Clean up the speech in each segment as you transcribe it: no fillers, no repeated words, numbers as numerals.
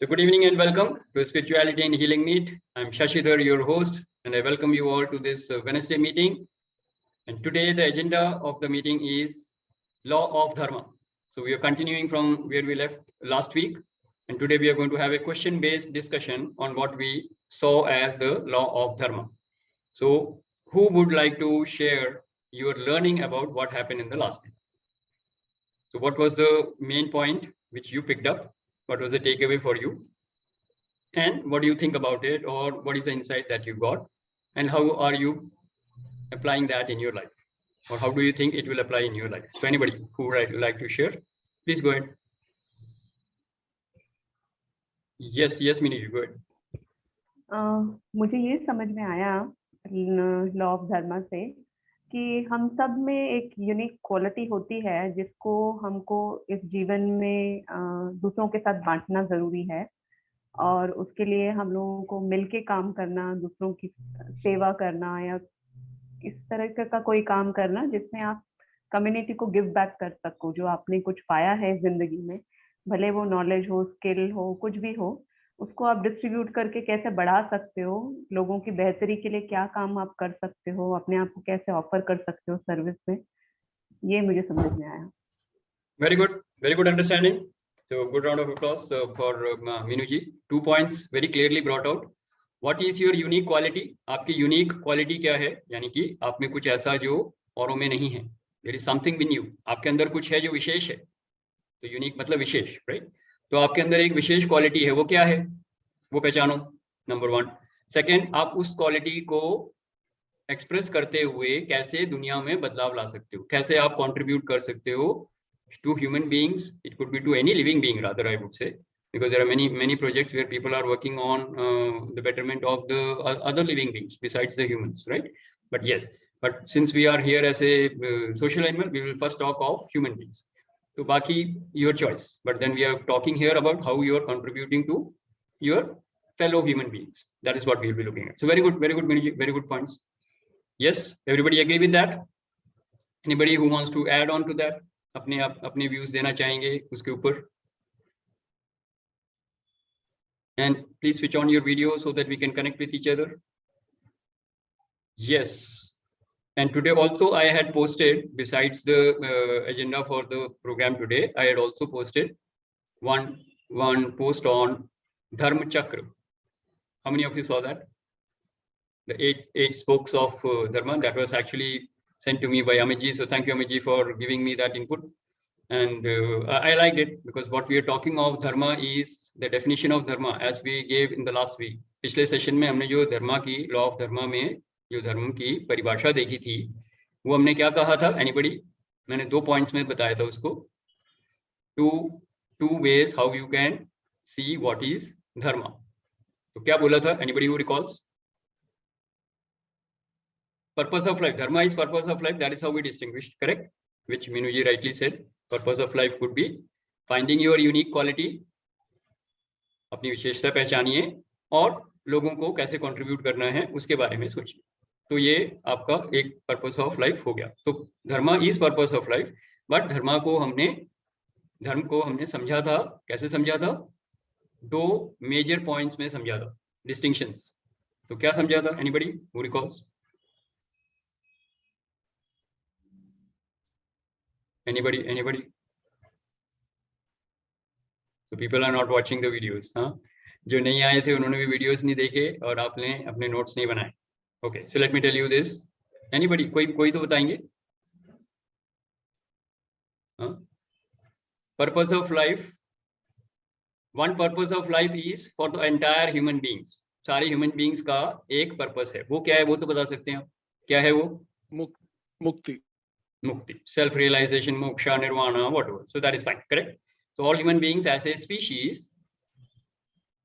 So good evening and welcome to Spirituality and Healing Meet. I'm Shashidhar, your host, and I welcome you all to this Wednesday meeting. And today the agenda of the meeting is Law of Dharma. So we are continuing from where we left last week. And today we are going to have a question-based discussion on what we saw as the Law of Dharma. So who would like to share your learning about what happened in the last week? So what was the main point which you picked up? What was the takeaway for you? And what do you think about it? Or what is the insight that you got? And how are you applying that in your life? Or how do you think it will apply in your life? So anybody who would like to share, please go ahead. Yes, Mini, go ahead. मुझे ये समझ में आया law of धर्मा से कि हम सब में एक यूनिक क्वालिटी होती है जिसको हमको इस जीवन में दूसरों के साथ बांटना जरूरी है और उसके लिए हम लोगों को मिलके काम करना, दूसरों की सेवा करना या इस तरह का कोई काम करना जिसमें आप कम्युनिटी को गिव बैक कर सको। जो आपने कुछ पाया है जिंदगी में, भले वो नॉलेज हो, स्किल हो, कुछ भी हो, उसको आप डिस्ट्रीब्यूट करके कैसे बढ़ा सकते हो, लोगों की बेहतरी के लिए क्या काम आप कर सकते हो, अपने आप को कैसे ऑफर कर सकते हो सर्विस में, ये मुझे समझ में आया। Very good understanding. So good round of applause for Minu ji. 2 points very clearly brought out. What is your unique quality? आपकी unique quality क्या है? यानी कि आप में कुछ ऐसा जो औरों में नहीं है. There is something in you. आपके अंदर कुछ है जो विशेष है. तो यूनिक मतलब विशेष, राइट? तो आपके अंदर एक विशेष क्वालिटी है, वो क्या है? वो पहचानो, नंबर 1. सेकंड, आप उस क्वालिटी को एक्सप्रेस करते हुए कैसे दुनिया में बदलाव ला सकते हो, कैसे आप कंट्रीब्यूट कर सकते हो to human beings. It could be to any living being rather, I would say, because there are many projects where people are working on the betterment of the other living beings besides the humans, right? But since we are here as a social animal, we will first talk of human beings. So baki your choice, but then we are talking here about how you are contributing to your fellow human beings. That is what we will be looking at. So very good points. Yes, everybody agree with that? Anybody who wants to add on to that, अपने views देना चाहेंगे उसके ऊपर? And please switch on your video so that we can connect with each other. Yes. And today also I had posted, besides the agenda for the program today, I had also posted one post on Dharma Chakra. How many of you saw that? The eight spokes of Dharma that was actually sent to me by Amit ji. So thank you, Amit ji, for giving me that input. And I liked it because what we are talking of Dharma is the definition of Dharma as we gave in the last week. पिछले session में हमने जो धर्मा की law of धर्मा में जो धर्म की परिभाषा देखी थी, वो हमने क्या कहा था? एनीबडी? मैंने 2 पॉइंट्स में बताया था उसको. two ways how you can see what is dharma. तो क्या बोला था? Anybody who recalls? Purpose of life. Dharma is purpose of life. That is how we distinguished, correct? Which Minu ji rightly said. Purpose of life could be finding your unique quality. अपनी विशेषता पहचानिए और लोगों को कैसे contribute करना है उसके बारे में सोचिए. तो ये आपका एक पर्पस ऑफ लाइफ हो गया. तो dharma is purpose of life. But धर्म को हमने समझा था. कैसे समझा था? 2 मेजर पॉइंट्स में समझा था, डिस्टिंक्शंस. तो क्या समझा था? Anybody who recalls? Anybody? So people are not watching the videos, हाँ? जो नहीं आए थे उन्होंने भी वीडियोस नहीं देखे और आपने अपने नोट्स नहीं बनाए. Okay, so let me tell you this. Anybody? कोई तो बताएंगे? हाँ? Purpose of life. One purpose of life is for the entire human beings. सारे human beings का एक purpose है. वो क्या है? वो तो बता सकते हैं आप. क्या है वो? Mukti, self-realization, moksha, nirvana, whatever. So that is fine, correct? So all human beings as a species,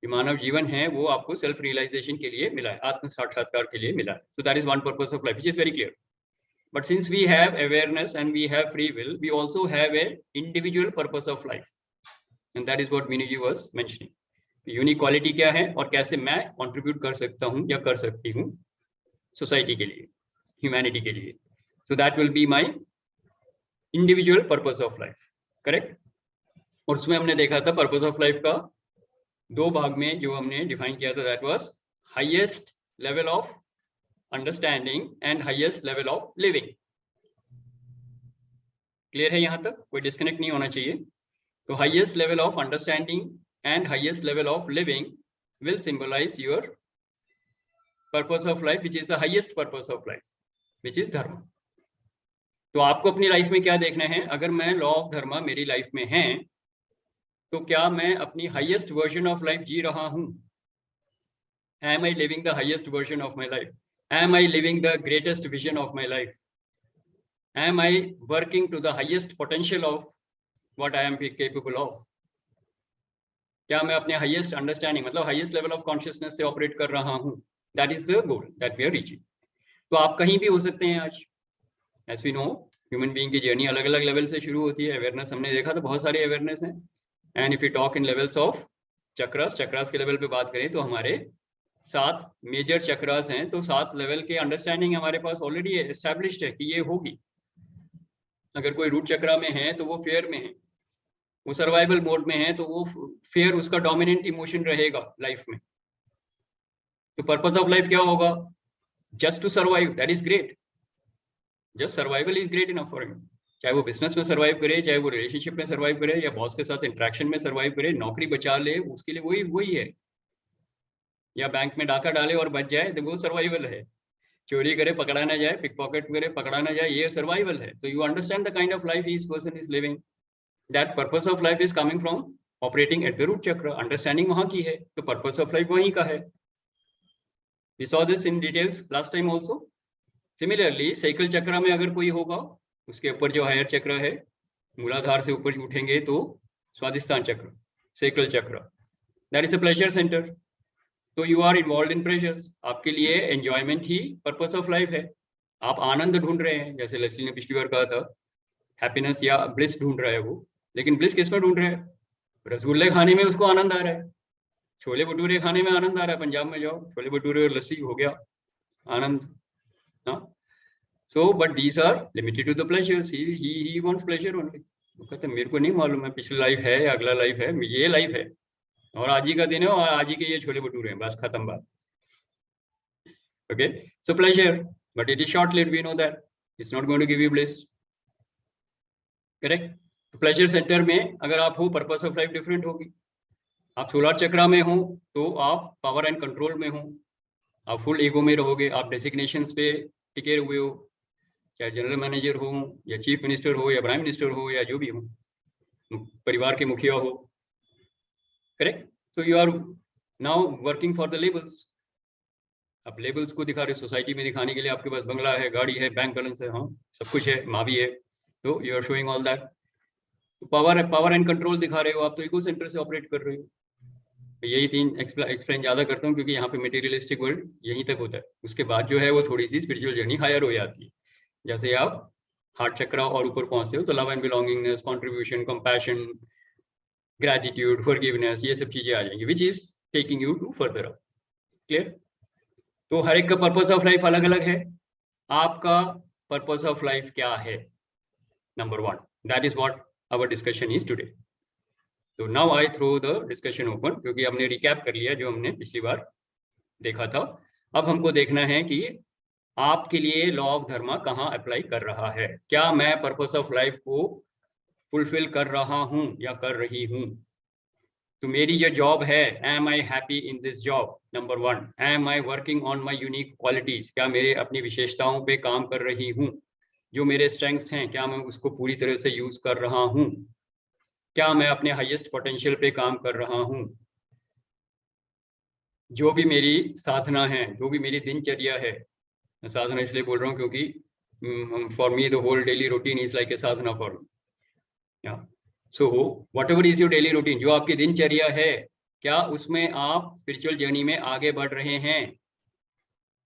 जो मानव जीवन है वो आपको self realization के लिए मिला है, आत्म साक्षात्कार के लिए मिला है. So that is one purpose of life, which is very clear. But since we have awareness and we have free will, we also have a individual purpose of life, and that is what Minu ji was mentioning. Unique quality क्या है और कैसे मैं contribute कर सकता हूँ या कर सकती हूँ society के लिए, humanity के लिए. So that will be my individual purpose of life, correct? और उसमें हमने देखा था purpose of life का दो भाग में जो हमने डिफाइन किया था, that was highest level of understanding and highest level of living. Clear है यहाँ तक? कोई डिस्कनेक्ट नहीं होना चाहिए। तो highest level of understanding and highest level of living will symbolize your purpose of life, which is the highest purpose of life, which is dharma. तो आपको अपनी लाइफ में क्या देखना है? अगर मैं लॉ ऑफ धर्मा मेरी लाइफ में है तो क्या मैं अपनी हाईएस्ट वर्जन ऑफ लाइफ जी रहा हूं? Am I living the highest version of my life? Am I living the greatest vision of my life? Am I working to the highest potential of what I am capable of? क्या मैं अपने highest understanding मतलब highest level of consciousness से operate कर रहा हूं? That is the goal that we are reaching. तो आप कहीं भी हो सकते हैं आज। As we know human being की जर्नी अलग अलग लेवल से शुरू होती है। अवेयरनेस हमने देखा तो बहुत सारी अवेयरनेस है। And if you talk in levels of chakras के लेवल पे बात करें तो हमारे 7 मेजर चक्रास हैं। तो 7 लेवल के अंडरस्टैंडिंग हमारे पास ऑलरेडी एस्टैब्लिश्ड है कि ये होगी। अगर कोई रूट चक्रा में है तो वो फेयर में है, वो सर्वाइवल मोड में है तो वो फेयर उसका डोमिनेंट इमोशन रहेगा लाइफ में। तो पर्पस ऑफ लाइफ क्या होगा? Just to survive, that is great. Just survival is great enough for him. चाहे वो बिजनेस में सर्वाइव करे, चाहे वो रिलेशनशिप में सर्वाइव करे, या बॉस के साथ इंटरेक्शन में सर्वाइव करे, नौकरी बचा ले, उसके लिए वही है। या बैंक में डाका डाले और बच जाए तो वो सर्वाइवल है। चोरी करे पकड़ा ना जाए, पिक पॉकेट करे पकड़ा ना जाए, ये सर्वाइवल है। तो you understand the kind of life each person is living. That purpose of life is coming from operating at the root chakra. Understanding वहां की है तो purpose of life वहीं का है। We saw this in details last time also. Similarly, sacral chakra में अगर कोई होगा, उसके ऊपर जो हायर चक्र है, मूलाधार से ऊपर उठेंगे तो स्वादिष्ठान चक्र, sacral chakra, that is a pleasure center. तो you are involved in pleasures. आपके लिए enjoyment he purpose of life है। आप आनंद ढूंढ रहे हैं, जैसे लेस्ली ने पिछली बार कहा था, हैप्पीनेस या ब्लिस ढूंढ रहा है वो। लेकिन ब्लिस किस में ढूंढ रहे हैं? रसगुल्ले खाने में उसको आनंद आ रहा है, छोले भटूरे खाने में आनंद आ रहा है। पंजाब में जाओ, छोले भटूरे और लस्सी हो गया आनंद। हाँ, so but these are limited to the pleasures. He wants pleasure only. वो कहते हैं मेरे को नहीं मालूम है पिछली लाइफ है या अगला लाइफ है, ये लाइफ है और आज ही का दिन है और आज ही के ये छोले भटूरे हैं, बस खत्म बात। Okay, so pleasure, but it is short lived, we know that it's not going to give you bliss. Correct? Pleasure centre में अगर आप हो, पर्पस ऑफ लाइफ डिफरेंट होगी। आप सोलर चक्रा में हो तो आप पावर एंड कंट्रोल में हो, आप फुल ईगो में रहोगे, आप डेसिग्नेशंस पे टिके हुए हो, चाहे जनरल मैनेजर हो या चीफ मिनिस्टर हो या प्राइम मिनिस्टर हो या जो भी हो, परिवार के मुखिया हो। करेक्ट? तो you are now working for the labels. आप लेबल्स को दिखा रहे हो सोसाइटी में दिखाने के लिए। आपके पास बंगला है, गाड़ी है, बैंक बैलेंस है, हाँ सब कुछ है, माँ भी है, तो you are showing all that. तो पावर एंड कंट्रोल दिखा रहे हो आप, तो इको सेंटर से ऑपरेट कर रहे हो। तो यही 3 एक्सप्लेन ज्यादा करता हूँ क्योंकि यहाँ पे मटेरियलिस्टिक वर्ल्ड यहीं तक होता है। उसके बाद जो है वो थोड़ी सी स्पिरिचुअल जर्नी हायर हो जाती है। जैसे आप हार्ट चक्रा और ऊपर पहुंचते हो तो love and belongingness, contribution, compassion, gratitude, forgiveness, ये सब चीजें आ जाएंगी, which is taking you to further up. Clear? तो हर एक का पर्पस ऑफ लाइफ अलग अलग है। आपका पर्पस ऑफ लाइफ क्या है? Number 1, that is what our discussion is today. So now I throw the discussion open, क्योंकि हमने रिकैप कर लिया जो हमने पिछली बार देखा था। अब हमको देखना है कि आपके लिए लॉ ऑफ धर्मा कहाँ अप्लाई कर रहा है। क्या मैं पर्पस ऑफ लाइफ को फुलफिल कर रहा हूँ या कर रही हूँ? तो मेरी जो जॉब है, am I happy in this job? Number 1, am I working on my unique qualities? क्या मेरे अपनी विशेषताओं पे काम कर रही हूँ? जो मेरे स्ट्रेंथ्स हैं क्या मैं उसको पूरी तरह से यूज कर रहा हूं? क्या मैं अपने हाईएस्ट पोटेंशियल पे काम कर रहा हूं? जो भी मेरी साधना है, जो भी मेरी दिनचर्या है, मैं साधना इसलिए बोल रहा हूं क्योंकि for me the whole daily routine is like a sadhana for me. So whatever is your daily routine, जो आपकी दिनचर्या है, क्या उसमें आप स्पिरिचुअल जर्नी में आगे बढ़ रहे हैं?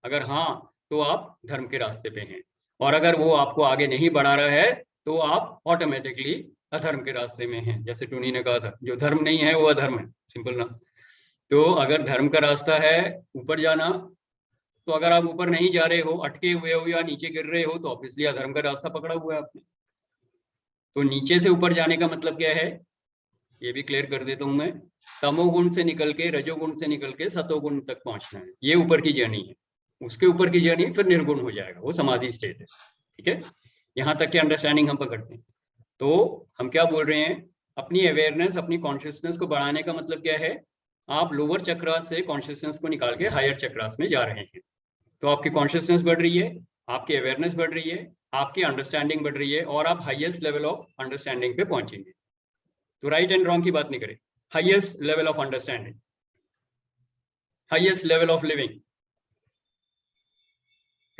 अगर हाँ तो आप धर्म के रास्ते पे हैं, और अगर वो आपको आगे नहीं बढ़ा रहा है तो आप ऑटोमेटिकली अधर्म के रास्ते में हैं। जैसे टूनी ने कहा था, जो धर्म नहीं है वो अधर्म है, सिंपल ना। तो अगर धर्म का रास्ता है ऊपर जाना, तो अगर आप ऊपर नहीं जा रहे हो, अटके हुए हो या नीचे गिर रहे हो, तो ऑब्वियसली अधर्म का रास्ता पकड़ा हुआ है आपने। तो नीचे से ऊपर जाने का मतलब क्या है? ये भी क्लियर कर देता हूं मैं। तमोगुण से निकल के, रजोगुण से निकल के सतोगुण तक पहुंचना है, ये ऊपर की जर्नी है। उसके ऊपर की जर्नी फिर निर्गुण हो जाएगा, वो समाधि स्टेट है। ठीक है, यहाँ तक की अंडरस्टैंडिंग हम पकड़ते हैं। तो हम क्या बोल रहे हैं, अपनी अवेयरनेस, अपनी कॉन्शियसनेस को बढ़ाने का मतलब क्या है, आप लोअर चक्रास से कॉन्शियसनेस को निकाल के हायर चक्रास में जा रहे हैं। तो आपकी कॉन्शियसनेस बढ़ रही है, आपकी अवेयरनेस बढ़ रही है, आपकी अंडरस्टैंडिंग बढ़ रही है, और आप हाईएस्ट लेवल ऑफ अंडरस्टैंडिंग पे पहुंचेंगे। तो राइट एंड रॉन्ग की बात नहीं करें, highest level of understanding, highest level of living,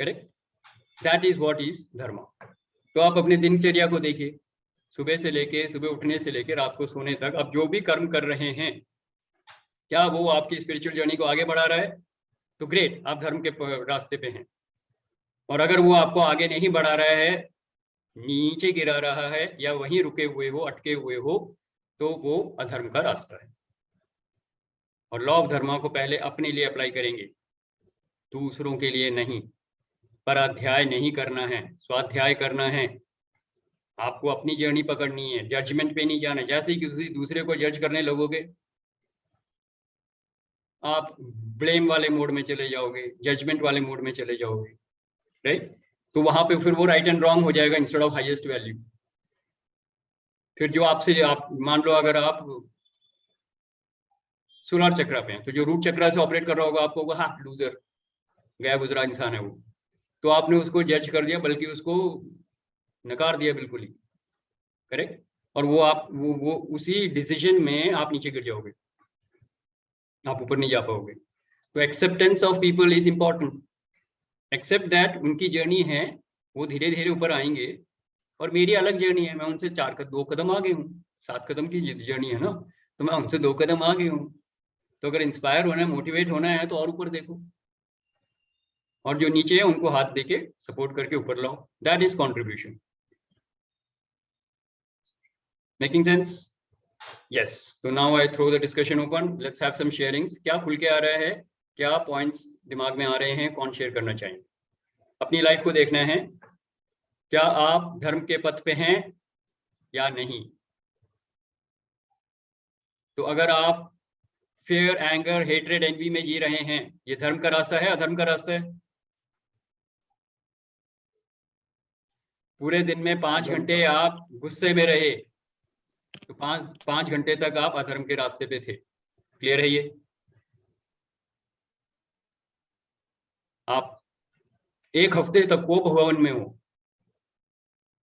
correct, that is what is धर्म। तो आप अपनी दिनचर्या को देखिए, सुबह से लेके, सुबह उठने से लेकर रात को सोने तक आप जो भी कर्म कर रहे हैं, क्या वो आपकी स्पिरिचुअल जर्नी को आगे बढ़ा रहा है? तो ग्रेट, आप धर्म के रास्ते पे हैं। और अगर वो आपको आगे नहीं बढ़ा रहा है, नीचे गिरा रहा है, या वहीं रुके हुए हो, अटके हुए हो, तो वो अधर्म का रास्ता है। और लॉ ऑफ धर्म को पहले अपने लिए अप्लाई करेंगे, दूसरों के लिए नहीं। पर अध्याय नहीं करना है, स्वाध्याय करना है। आपको अपनी जर्नी पकड़नी है, जजमेंट पे नहीं जाना है। जैसे ही किसी दूसरे को जज करने लगोगे, आप ब्लेम वाले मोड में चले जाओगे, जजमेंट वाले मोड में चले जाओगे, राइट। तो वहां पे फिर वो राइट एंड रॉन्ग हो जाएगा इंस्टेड ऑफ हाईएस्ट वैल्यू। फिर जो आपसे, आप मान लो अगर आप सोलर चक्र पे हैं, तो जो रूट चक्र से ऑपरेट कर रहा होगा, आपको होगा हाँ लूजर, गया गुजरा इंसान है वो। तो आपने उसको जज कर दिया, बल्कि उसको नकार दिया बिल्कुल ही, करेक्ट। और वो आप वो उसी डिसीजन में आप नीचे गिर जाओगे, आप ऊपर नहीं जा पाओगे। तो acceptance of people is important. Accept that उनकी जर्नी है, वो धीरे धीरे ऊपर आएंगे, और मेरी अलग जर्नी है, मैं उनसे 2 कदम आगे हूँ। 7 कदम की जर्नी है ना, तो मैं उनसे 2 कदम आगे हूँ। तो अगर इंस्पायर होना है, मोटिवेट होना है, तो और ऊपर देखो, और जो नीचे है उनको हाथ देके सपोर्ट करके ऊपर लाओ। That is contribution. Making sense? Yes. तो now I throw the discussion open, let's have some sharings. क्या खुल के आ रहा है, क्या पॉइंट्स दिमाग में आ रहे हैं, कौन शेयर करना चाहेंगे? अपनी लाइफ को देखना है, क्या आप धर्म के पथ पे हैं या नहीं। तो अगर आप फियर, एंगर, हेट्रेड, एनवी में जी रहे हैं, ये धर्म का रास्ता है, अधर्म का रास्ता है? पूरे दिन में 5 घंटे आप गुस्से में रहे, तो 5 घंटे तक आप अधर्म के रास्ते पे थे। क्लियर है ये? आप 1 हफ्ते तक कोप भवन में हो,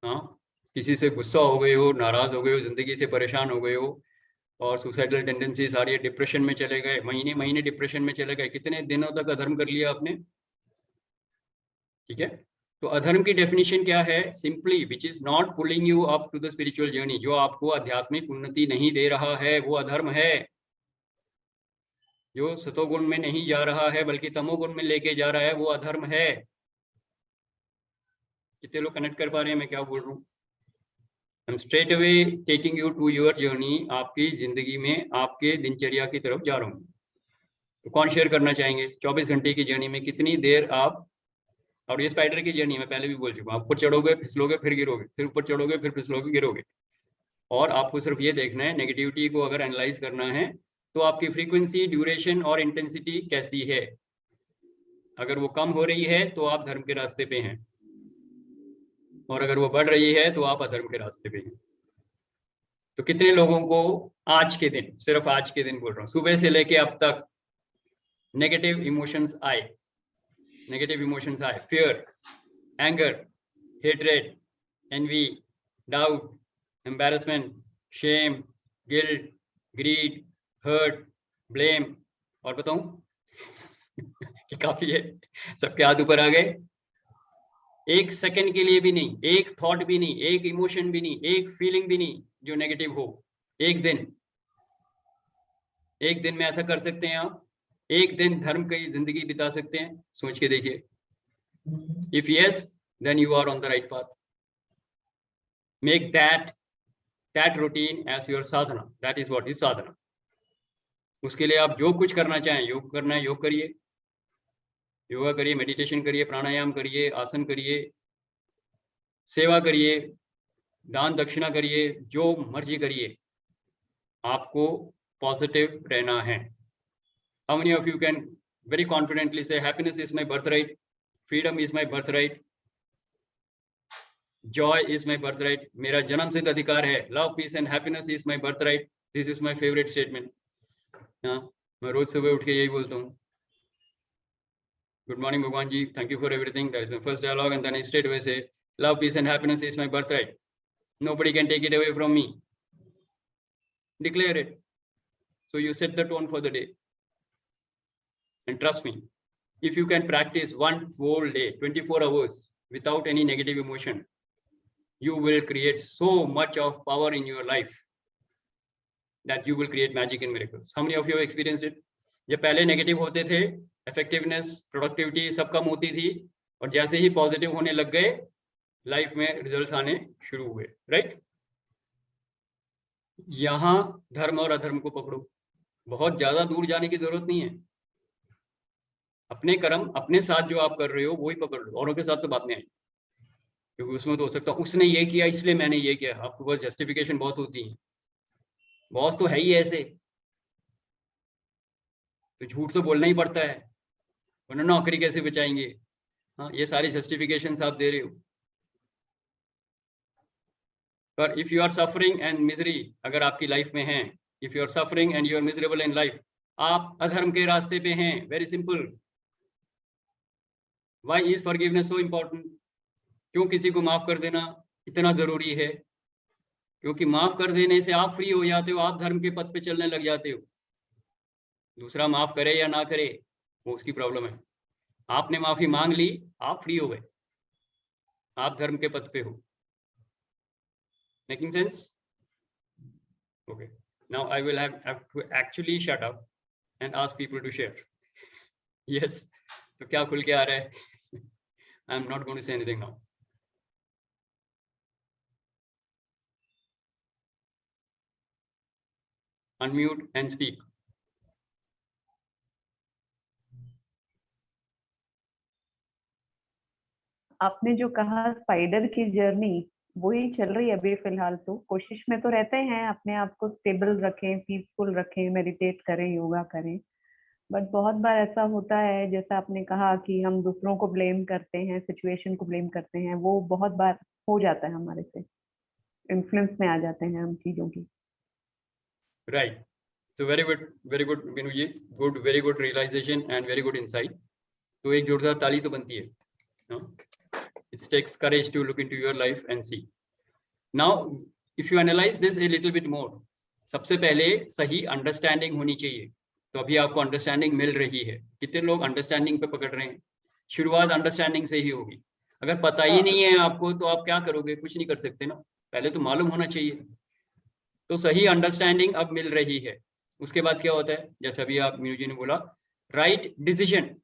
हाँ, किसी से गुस्सा हो गए हो, नाराज हो गए हो, जिंदगी से परेशान हो गए हो, और सुसाइडल टेंडेंसीज आ रही है, डिप्रेशन में चले गए, महीने महीने डिप्रेशन में चले गए, कितने दिनों तक अधर्म कर लिया आपने? ठीक है। तो अधर्म की डेफिनेशन क्या है? Simply which is not pulling you up to the spiritual journey. जो आपको आध्यात्मिक उन्नति नहीं दे रहा है, वो अधर्म है। जो सतोगुण में नहीं जा रहा है, बल्कि तमोगुण में लेके जा रहा है, वो अधर्म है। कितने लोग कनेक्ट कर पा रहे हैं मैं क्या बोल रहा हूँ? I'm straight away taking you to your journey, आपकी जिंदगी में, आपके दिनचर्या की तरफ जा रहा हूँ। तो कौन शेयर करना चाहेंगे? 24 घंटे की जर्नी में कितनी देर आप, और ये स्पाइडर की जर्नी मैं पहले भी बोल चुका हूँ, आप ऊपर चढ़ोगे, फिसलोगे, फिर गिरोगे, फिर ऊपर चढ़ोगे, फिर फिसलोगे, गिरोगे। और आपको सिर्फ ये देखना है, नेगेटिविटी को अगर एनालाइज करना है, तो आपकी फ्रीक्वेंसी, ड्यूरेशन और इंटेंसिटी कैसी है। अगर वो कम हो रही है तो आप धर्म के रास्ते पे हैं, और अगर वो बढ़ रही है तो आप अधर्म के रास्ते पे हैं। तो कितने लोगों को आज के दिन, सिर्फ आज के दिन बोल रहा हूँ, सुबह से लेके अब तक नेगेटिव इमोशंस आए? नेगेटिव इमोशंस आए, fear, anger, hatred, envy, doubt, embarrassment, shame, guilt, greed, hurt, blame, और बताऊं कि काफी है। सबके हाथ ऊपर आ गए? एक सेकंड के लिए भी नहीं, एक थॉट भी नहीं, एक इमोशन भी नहीं, एक फीलिंग भी नहीं जो नेगेटिव हो। एक दिन में ऐसा कर सकते हैं आप? एक दिन धर्म की जिंदगी बिता सकते हैं? सोच के देखिए। If yes, then you are on the right path. Make that routine as your sadhana. That is what is sadhana. उसके लिए आप जो कुछ करना चाहें, योग करना है योग करिए, योगा करिए, मेडिटेशन करिए, प्राणायाम करिए, आसन करिए, सेवा करिए, दान दक्षिणा करिए, जो मर्जी करिए, आपको पॉजिटिव रहना है। How many of you can very confidently say happiness is my birthright, freedom is my birthright, joy is my birthright, मेरा जन्म सिद्ध अधिकार है, love, peace and happiness is my birthright, this is my favorite statement. हाँ, मैं रोज सुबह उठ के यही बोलता हूँ। Good morning भगवान जी, thank you for everything. That is my first dialogue, and then I straight away say love, peace and happiness is my birthright. Nobody can take it away from me. Declare it. So you set the tone for the day. And trust me, if you can practice one whole day, 24 hours without any negative emotion, you will create so much of power in your life that you will create magic and miracles. How many of you have experienced it? जब पहले negative होते थे, effectiveness, productivity सब कम होती थी, और जैसे ही positive होने लग गए, लाइफ में रिजल्ट्स आने शुरू हुए, राइट? यहाँ धर्म और अधर्म को पकड़ो, बहुत ज्यादा दूर जाने की जरूरत नहीं है। अपने कर्म अपने साथ जो आप कर रहे हो वही पकड़ लो, औरों के साथ तो बात नहीं आई, क्योंकि उसमें तो हो सकता है उसने ये किया इसलिए मैंने ये किया। आपके पास जस्टिफिकेशन बहुत होती है, बॉस तो है ही ऐसे, तो झूठ तो बोलना ही पड़ता है, वरना नौकरी कैसे बचाएंगे। हाँ, ये सारी जस्टिफिकेशन आप दे रहे हो। पर if you are suffering and misery अगर आपकी लाइफ में है, if you are suffering and you are miserable in life, आप अधर्म के रास्ते पे हैं। Very simple. Why is forgiveness so important? क्यों किसी को माफ कर देना इतना जरूरी है? क्योंकि माफ कर देने से आप फ्री हो जाते हो, आप धर्म के पथ पे चलने लग जाते हो। दूसरा माफ करे या ना करे वो उसकी प्रॉब्लम है, आपने माफी मांग ली, आप फ्री हो गए, आप धर्म के पथ पे हो। Making sense? Okay, now I will have to actually shut up and ask people to share. Yes, तो क्या खुल के आ रहा है? I am not going to say anything now. Unmute and speak. आपने जो कहा स्पाइडर की जर्नी, वही चल रही है अभी फिलहाल। तो कोशिश में तो रहते हैं अपने आप को स्टेबल रखें, पीसफुल रखें, मेडिटेट करें, योगा करें, बट बहुत बार ऐसा होता है जैसा आपने कहा कि हम दूसरों को ब्लेम करते हैं, सिचुएशन को ब्लेम करते हैं, वो बहुत बार हो जाता है हमारे से, इन्फ्लुएंस में आ जाते हैं हम चीजों की। Right. So very good Binu ji, good, very good realization and very good insight. तो एक जोरदार ताली तो बनती है, no? It takes courage to look into your life and see. Now, if you analyze this a little bit more, सबसे पहले सही अंडरस्टैंडिंग होनी चाहिए। तो अभी आपको अंडरस्टैंडिंग मिल रही है, कितने लोग अंडरस्टैंडिंग पे पकड़ रहे हैं? शुरुआत अंडरस्टैंडिंग से ही होगी। अगर पता ही नहीं है आपको तो आप क्या करोगे? कुछ नहीं कर सकते ना, पहले तो मालूम होना चाहिए। तो सही अंडरस्टैंडिंग अब मिल रही है। उसके बाद क्या होता है, जैसे अभी आप मीनू जी ने बोला, राइट डिसीजन।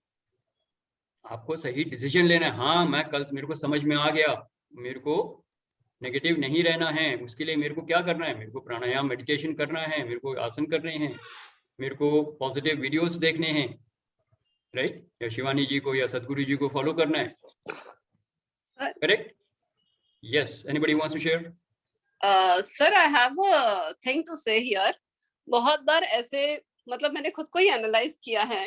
आपको सही डिसीजन लेना है। हाँ, मैं कल मेरे को समझ में आ गया, मेरे को नेगेटिव नहीं रहना है, उसके लिए मेरे को क्या करना है? मेरे को प्राणायाम मेडिटेशन करना है, मेरे को आसन करने हैं, मेरे को पॉजिटिव वीडियोस देखने हैं, राइट? या शिवानी जी को या सदगुरु जी को फॉलो करना है, correct? Yes, anybody wants to share? Sir, I have a thing to say here. बहुत बार ऐसे, मतलब मैंने खुद को ही एनालाइज किया है।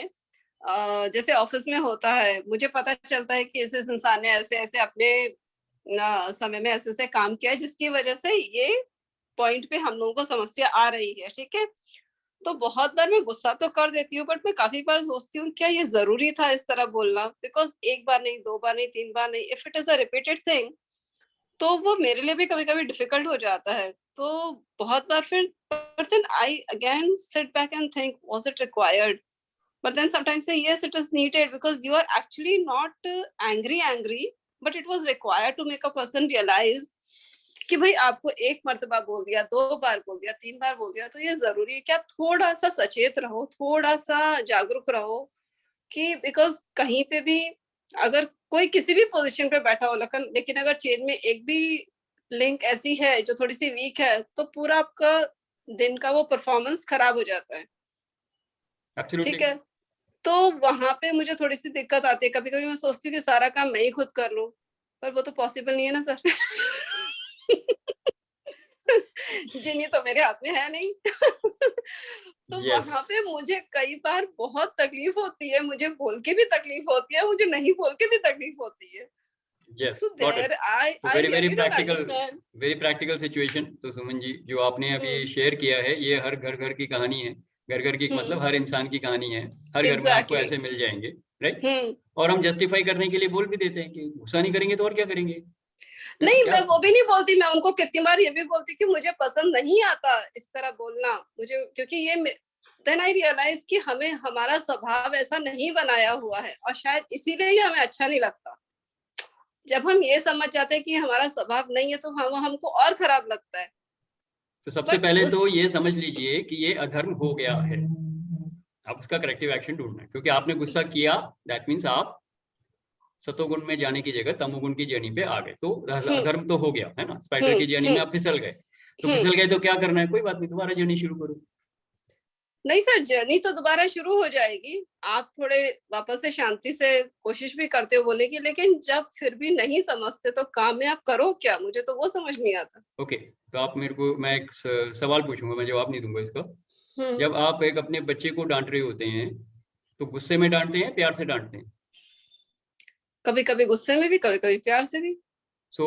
जैसे ऑफिस में होता है, मुझे पता चलता है कि इस इंसान ने ऐसे ऐसे अपने समय में ऐसे ऐसे काम किया है, जिसकी वजह से ये पॉइंट पे हम लोगों को समस्या आ रही है, ठीक है? तो बहुत बार मैं गुस्सा तो कर देती हूँ, बट मैं काफी बार सोचती हूँ क्या ये जरूरी था इस तरह बोलना? बिकॉज एक बार नहीं, दो बार नहीं, तीन बार नहीं, if it is a repeated thing, तो वो मेरे लिए भी कभी-कभी डिफिकल्ट हो जाता है। तो बहुत बार फिर, but then I again sit back and think, was it required? But then sometimes say yes, it is needed, because you are actually not angry, but it was required to make a person realize कि भाई आपको एक मर्तबा बोल दिया, दो बार बोल दिया, तीन बार बोल दिया, तो ये जरूरी है कि आप थोड़ा सा सचेत रहो, थोड़ा सा जागरूक रहो, कि बिकॉज कहीं पे भी अगर कोई किसी भी पोजीशन पे बैठा हो, लेकिन अगर चेन में एक भी लिंक ऐसी है जो थोड़ी सी वीक है, तो पूरा आपका दिन का वो परफॉर्मेंस खराब हो जाता है। ठीक है, तो वहां पे मुझे थोड़ी सी दिक्कत आती है। कभी कभी मैं सोचती हूँ कि सारा काम मैं ही खुद कर लूं, पर वो तो पॉसिबल नहीं है ना सर। जिनी तो मेरे हाथ में है नहीं। तो वहां पे मुझे कई बार बहुत तकलीफ होती है, मुझे बोल के भी तकलीफ होती है, मुझे नहीं बोल के भी तकलीफ होती है। Yes, So got it. there I very really don't practical, understand. very practical situation. तो सुमन जी जो आपने अभी शेयर किया है ये हर घर की कहानी है, घर की मतलब हर इंसान की कहानी है, हर घर में आपको ऐसे मिल जाएंगे, राइट? और हम जस्टिफाई करने के लिए बोल भी देते हैं कि गुस्सा नहीं करेंगे तो और क्या करेंगे। नहीं, मैं वो भी नहीं बोलती, मैं उनको कितनी बार ये भी बोलती कि मुझे पसंद नहीं आता इस तरह बोलना, मुझे, क्योंकि ये देन आई रियलाइज कि हमें हमारा स्वभाव ऐसा नहीं बनाया हुआ है और शायद इसीलिए ही हमें अच्छा नहीं लगता। जब हम ये समझ जाते हैं कि हमारा स्वभाव नहीं है तो हमको और खराब लगता है। तो सबसे पहले तो ये समझ लीजिए कि ये अधर्म हो गया है, अब उसका करेक्टिव एक्शन ढूंढना है, क्योंकि आपने गुस्सा किया दैट मीन्स आप सतोगुण में जाने की जगह तमोगुण की जर्नी पे आ गए, तो अधर्म तो हो गया है ना। स्पाइडर की जर्नी में आप फिसल गए, तो फिसल गए तो क्या करना है, कोई बात नहीं, दोबारा जर्नी शुरू करो। नहीं सर, जर्नी तो दोबारा शुरू हो जाएगी, आप थोड़े वापस से शांति से कोशिश भी करते हो बोलने की, लेकिन जब फिर भी नहीं समझते तो काम में आप करो क्या, मुझे तो वो समझ नहीं आता। ओके, तो आप मेरे को, मैं एक सवाल पूछूंगा, मैं जवाब नहीं दूंगा इसका। जब आप एक अपने बच्चे को डांट रहे होते हैं तो गुस्से में डांटते हैं, प्यार से डांटते हैं? कभी कभी गुस्से में भी, कभी कभी प्यार से भी। सो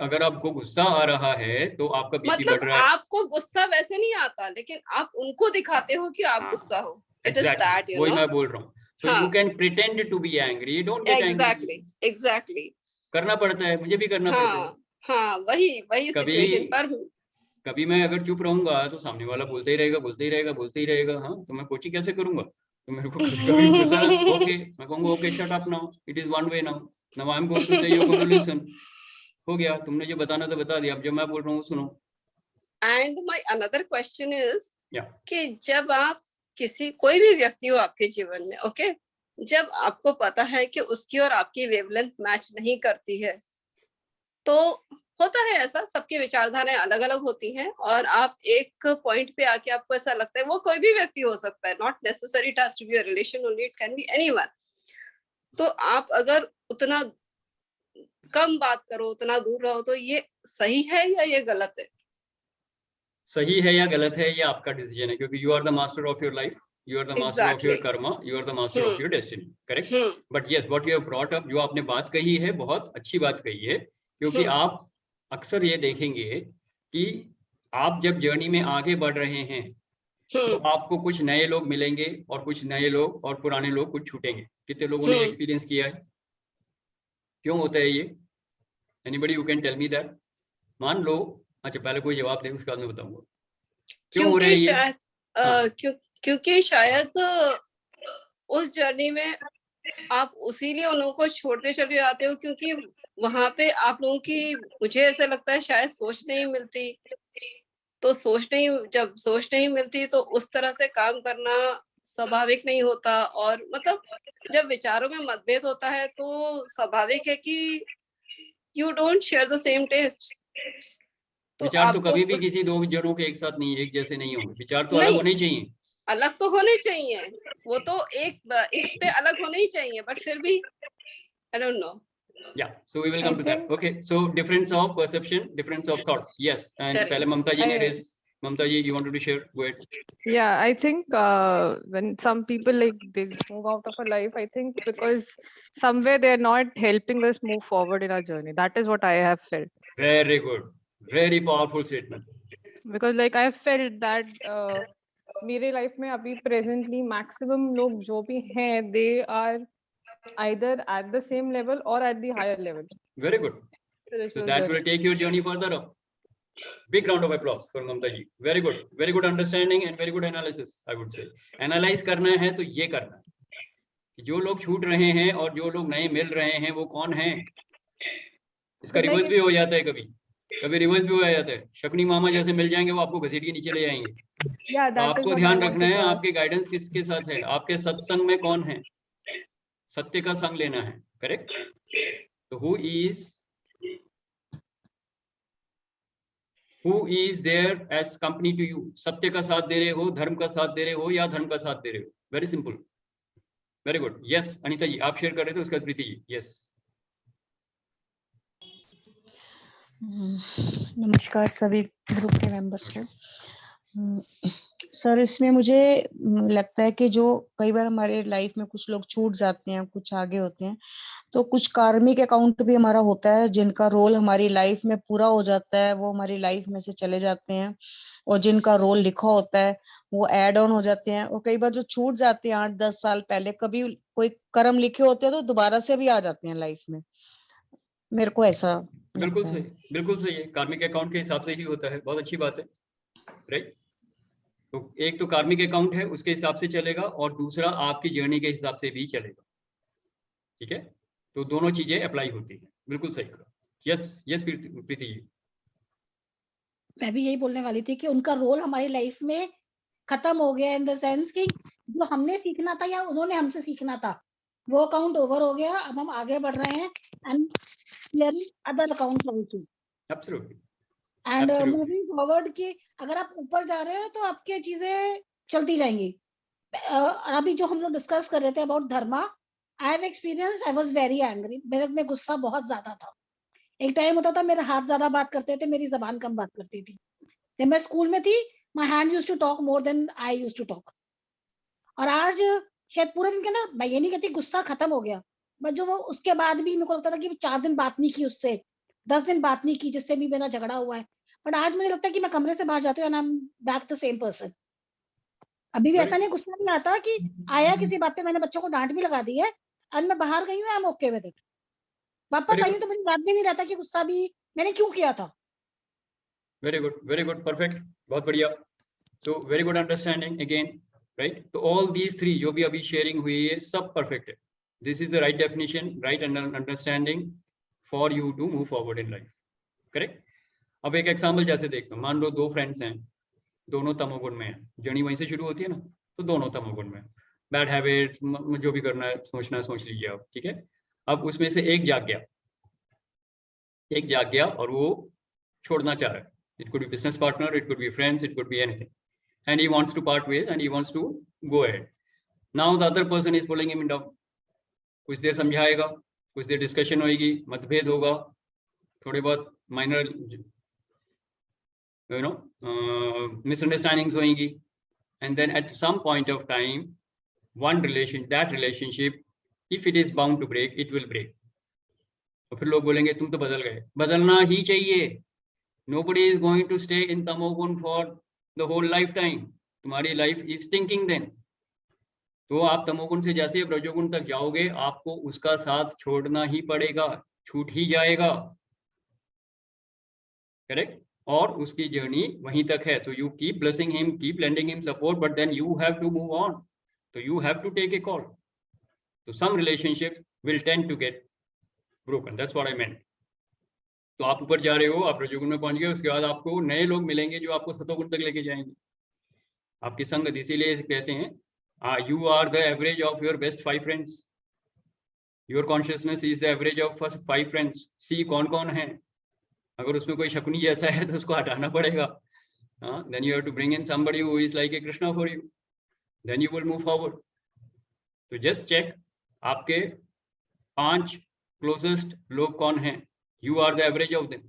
अगर आपको गुस्सा आ रहा है तो आपका बीपी बढ़ रहा है। आपको गुस्सा वैसे नहीं आता, लेकिन आप उनको दिखाते हो कि आप गुस्सा हो। इट इज दैट, वही मैं बोल रहा हूँ। So you can pretend to be angry, you don't get angry. Exactly. करना पड़ता है, मुझे भी करना पड़ता है। हाँ, वही सिचुएशन पर कभी मैं अगर चुप रहूंगा तो सामने वाला बोलते ही रहेगा, हाँ, तो मैं कोचिंग कैसे करूंगा? तो मेरे को कभी गुस्सा, ओके, मैं कहूंगा okay shut up now, it is one way now I am going to say, you going to listen. हो गया, तुमने जो बताना था बता दिया, अब जो मैं बोल रहा हूँ सुनो। And my another question is कि जब आप कोई भी व्यक्ति हो आपके जीवन में, ओके, जब आपको पता है कि उसकी और आपकी वेवलेंथ मैच नहीं करती है, तो होता है ऐसा, सबकी विचारधाराएं अलग अलग होती हैं, और आप एक पॉइंट पे आके आपको ऐसा लगता है, वो कोई भी व्यक्ति हो सकता है, not necessary it has to be a relation only, it can be anyone. तो आप अगर उतना कम बात करो, उतना दूर रहो, तो ये सही है या ये गलत है? सही है या गलत है ये आपका डिसीजन है, क्योंकि you are the master of your life, you are the master of your karma, you are the master of your destiny, correct? But yes, what you have brought up, जो आपने बात कही है बहुत अच्छी बात कही है, क्योंकि आप अक्सर ये देखेंगे कि आप जब जर्नी में आगे बढ़ रहे हैं तो आपको कुछ नए लोग मिलेंगे और कुछ नए लोग और पुराने लोग कुछ छूटेंगे। कितने लोगों ने एक्सपीरियंस किया है? क्यों होता है ये? Anybody you can tell me that? मान लो, अच्छा पहले कोई जवाब दे, उसके बाद मैं बताऊंगा क्यों हो रहा है ये। क्योंकि शायद उस जर्नी में आप उसीलिए उन लोगों को छोड़ते चले जाते हो, क्योंकि वहां पे आप लोगों की, मुझे ऐसा लगता है, शायद सोच नहीं मिलती। तो जब सोच नहीं मिलती तो उस तरह से काम करना स्वाभाविक नहीं होता, और मतलब जब विचारों में मतभेद होता है तो स्वाभाविक है कि you don't share the same taste. तो विचार तो कभी भी किसी दो जनों के एक साथ नहीं, एक जैसे नहीं होंगे, विचार तो अलग होने चाहिए। अलग तो होने चाहिए, वो तो एक पे अलग होने ही चाहिए, बट फिर भी I don't know. Yeah, so we will come to that. Okay, so difference of perception, difference of thoughts. Yes, and पहले ममता जी ने raise, Mamta ji, you wanted to share? Go ahead. Yeah, I think when some people like they move out of a life, I think because somewhere they're not helping us move forward in our journey. That is what I have felt. Very good, very powerful statement. Because like I felt that मेरे life में अभी presently maximum लोग जो भी हैं, they are either at the same level or at the higher level. Very good. So that will take your journey further up. Big round of applause for Mamta ji. Very good understanding and very good analysis, I would say. Analyze करना है तो ये करना है, जो लोग छूट रहे हैं और जो लोग नए मिल रहे हैं वो कौन हैं। इसका रिवर्स भी हो जाता है, कभी रिवर्स भी हो जाता है। शकुनी मामा जैसे मिल जाएंगे वो आपको घसीट के नीचे ले जाएंगे। तो आपको ध्यान रखना है आपके गाइडेंस किसके साथ है, आपके सत्संग में कौन है, सत्य का संग लेना है, करेक्ट? तो who is there as company to you? सत्य का साथ दे रहे हो, धर्म का साथ दे रहे हो या धर्म का साथ दे रहे हो? Very simple. Very good. Yes Anita ji, आप शेयर कर रहे थे, उसके बाद प्रीति जी। यस। नमस्कार सभी ग्रुप के मेंबर्स को। सर, इसमें मुझे लगता है कि जो कई बार हमारे लाइफ में कुछ लोग छूट जाते हैं, कुछ आगे होते हैं, तो कुछ कार्मिक अकाउंट भी हमारा होता है जिनका रोल हमारी लाइफ में पूरा हो जाता है, वो हमारी लाइफ में से चले जाते हैं, और जिनका रोल लिखा होता है वो ऐड ऑन हो जाते हैं। और कई बार जो छूट जाते हैं 8-10 साल पहले, कभी कोई कर्म लिखे होते हैं तो दोबारा से भी आ जाते हैं लाइफ में। मेरे को ऐसा बिल्कुल लगता है। सही, बिल्कुल सही है। कार्मिक अकाउंट के हिसाब से ही होता है, बहुत अच्छी बात है, राइट। तो एक तो कार्मिक अकाउंट है, उसके हिसाब से चलेगा, और दूसरा आपकी जर्नी के हिसाब से भी चलेगा, ठीक है। तो दोनों चीजें अप्लाई होती है, बिल्कुल सही कहा। Yes yes Preeti ji. मैं भी यही बोलने वाली थी कि उनका रोल हमारी लाइफ में खत्म हो गया, इन द सेंस कि जो हमने सीखना था या उन्होंने हमसे सीखना था, वो अकाउंट ओवर हो गया। अब हम आगे बढ़ रहे हैं and clearing other accounts also, absolutely, and Absolutely. Moving forward कि अगर आप ऊपर जा रहे हो तो आपकी चीजें चलती जाएंगी। अभी जो हम लोग डिस्कस कर रहे थे about Dharma, I have experienced, I was very angry, मेरे में गुस्सा बहुत ज्यादा था। एक टाइम होता था मेरे हाथ ज्यादा बात करते थे, मेरी जबान कम बात करती थी। जब मैं स्कूल में थी, my hands used to talk more than I used to talk. और आज शायद पूरे दिन के ना, मैं ये नहीं कहती गुस्सा खत्म हो गया, बट जो वो उसके बाद भी मेरे को लगता था कि 4 दिन बात नहीं की उससे, 10 दिन बात नहीं की जिससे भी मेरा झगड़ा हुआ है। बट आज मुझे लगता है कि मैं कमरे से बाहर जाती हूँ and I am back the same person. अभी भी ऐसा नहीं, गुस्सा नहीं आता कि आया किसी बात पे, मैंने बच्चों को डांट भी लगा दी है, और मैं बाहर गई हूँ, I am okay with it. वापस आई हूँ तो मुझे याद भी नहीं रहता कि गुस्सा भी मैंने क्यों किया था। वेरी गुड, परफेक्ट, बहुत बढ़िया। So very good understanding again, right. तो ऑल दीज थ्री जो भी अभी शेयरिंग हुई है, सब परफेक्ट है। This is the right definition, right understanding for you to move forward in life, correct. अब एक एग्जाम्पल जैसे देखते हो, मान लो 2 फ्रेंड्स हैं, दोनों तमोगुण में है, जर्नी वहीं से शुरू होती है ना, तो दोनों तमोगुण में, बैड हैबिट जो भी करना है, सोच लीजिए आप, ठीक है। अब उसमें से एक जाग गया और वो छोड़ना चाह रहा है। It could B business partner, it could be friends, it could be anything, and he wants to part ways and he wants to go ahead. Now the other person is pulling him down. कुछ देर समझाएगा, कुछ देर discussion होगी, मतभेद होगा, थोड़े बहुत minor misunderstandings होंगी, and then at some point of time that relationship, if it is bound to break, it will break. तो फिर लोग बोलेंगे तुम तो बदल गए, बदलना ही चाहिए। Nobody is going to stay in tamogun for the whole lifetime. तुम्हारी लाइफ इज स्टिंकिंग देन, तो आप तमोगुण से जैसे रजोगुण तक जाओगे, आपको उसका साथ छोड़ना ही पड़ेगा, छूट ही जाएगा, करेक्ट। और उसकी जर्नी वहीं तक है। तो you keep blessing him, keep lending him support, but then you have to move on, तो you have to take a call. तो some relationships will tend to get broken, that's what I meant. तो आप ऊपर जा रहे हो, आप रजोगुण में पहुंच गए, उसके बाद आपको नए लोग मिलेंगे जो आपको सतोगुण तक लेके जाएंगे, आपकी संगत। इसीलिए कहते हैं you are the average of your best 5 friends. Your consciousness is the average of first 5 friends. See कौन कौन है, अगर उसमें कोई शकुनी जैसा है तो उसको हटाना पड़ेगा। Then you have to bring in somebody who is like a Krishna for you. Then you will move forward. तो just check आपके 5 closest लोग कौन हैं, you are the average of them.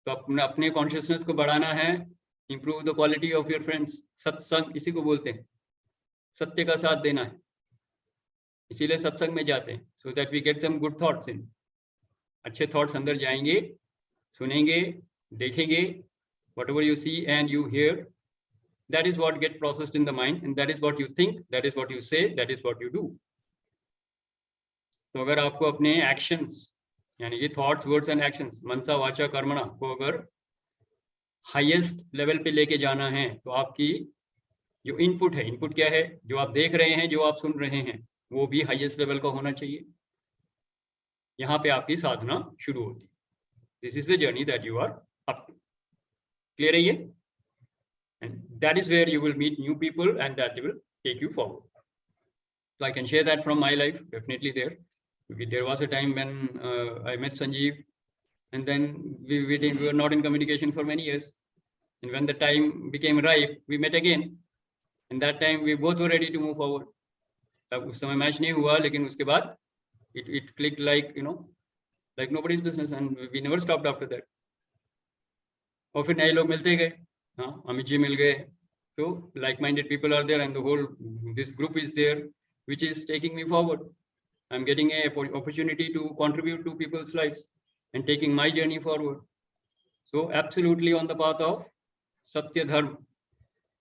तो अपने consciousness को बढ़ाना है, improve the quality of your friends. सत्संग इसी को बोलते हैं, सत्य का साथ देना है, इसीलिए सत्संग में जाते हैं, so that we get some good thoughts in. अच्छे थॉट्स अंदर जाएंगे, सुनेंगे, देखेंगे, whatever you see and you hear, that is what get processed in the mind, and that is what you think, that is what you say, that is what you do. तो अगर आपको अपने actions, यानी कि thoughts, words and actions, मनसा वाचा कर्मणा को अगर हाईएस्ट लेवल पे लेके जाना है, तो आपकी जो इनपुट है, इनपुट क्या है, जो आप देख रहे हैं, जो आप सुन रहे हैं, वो भी हाईएस्ट लेवल का होना चाहिए। यहाँ पे आपकी साधना शुरू होती है। This is the journey that you are up to. Clear है ये? And that is where you will meet new people and that will take you forward. So I can share that from my life, definitely there. There was a time when I met Sanjeev, and then we were not in communication for many years. And when the time became ripe, we met again. And that time we both were ready to move forward. तब उस समय match नहीं हुआ, लेकिन उसके बाद it clicked like, you know, like nobody's business, and we never stopped after that. और फिर नए लोग मिलते गए, हाँ अमित जी मिल गए, so like-minded people are there, and the whole this group is there, which is taking me forward. I'm getting a opportunity to contribute to people's lives and taking my journey forward. So absolutely on the path of Satya Dharma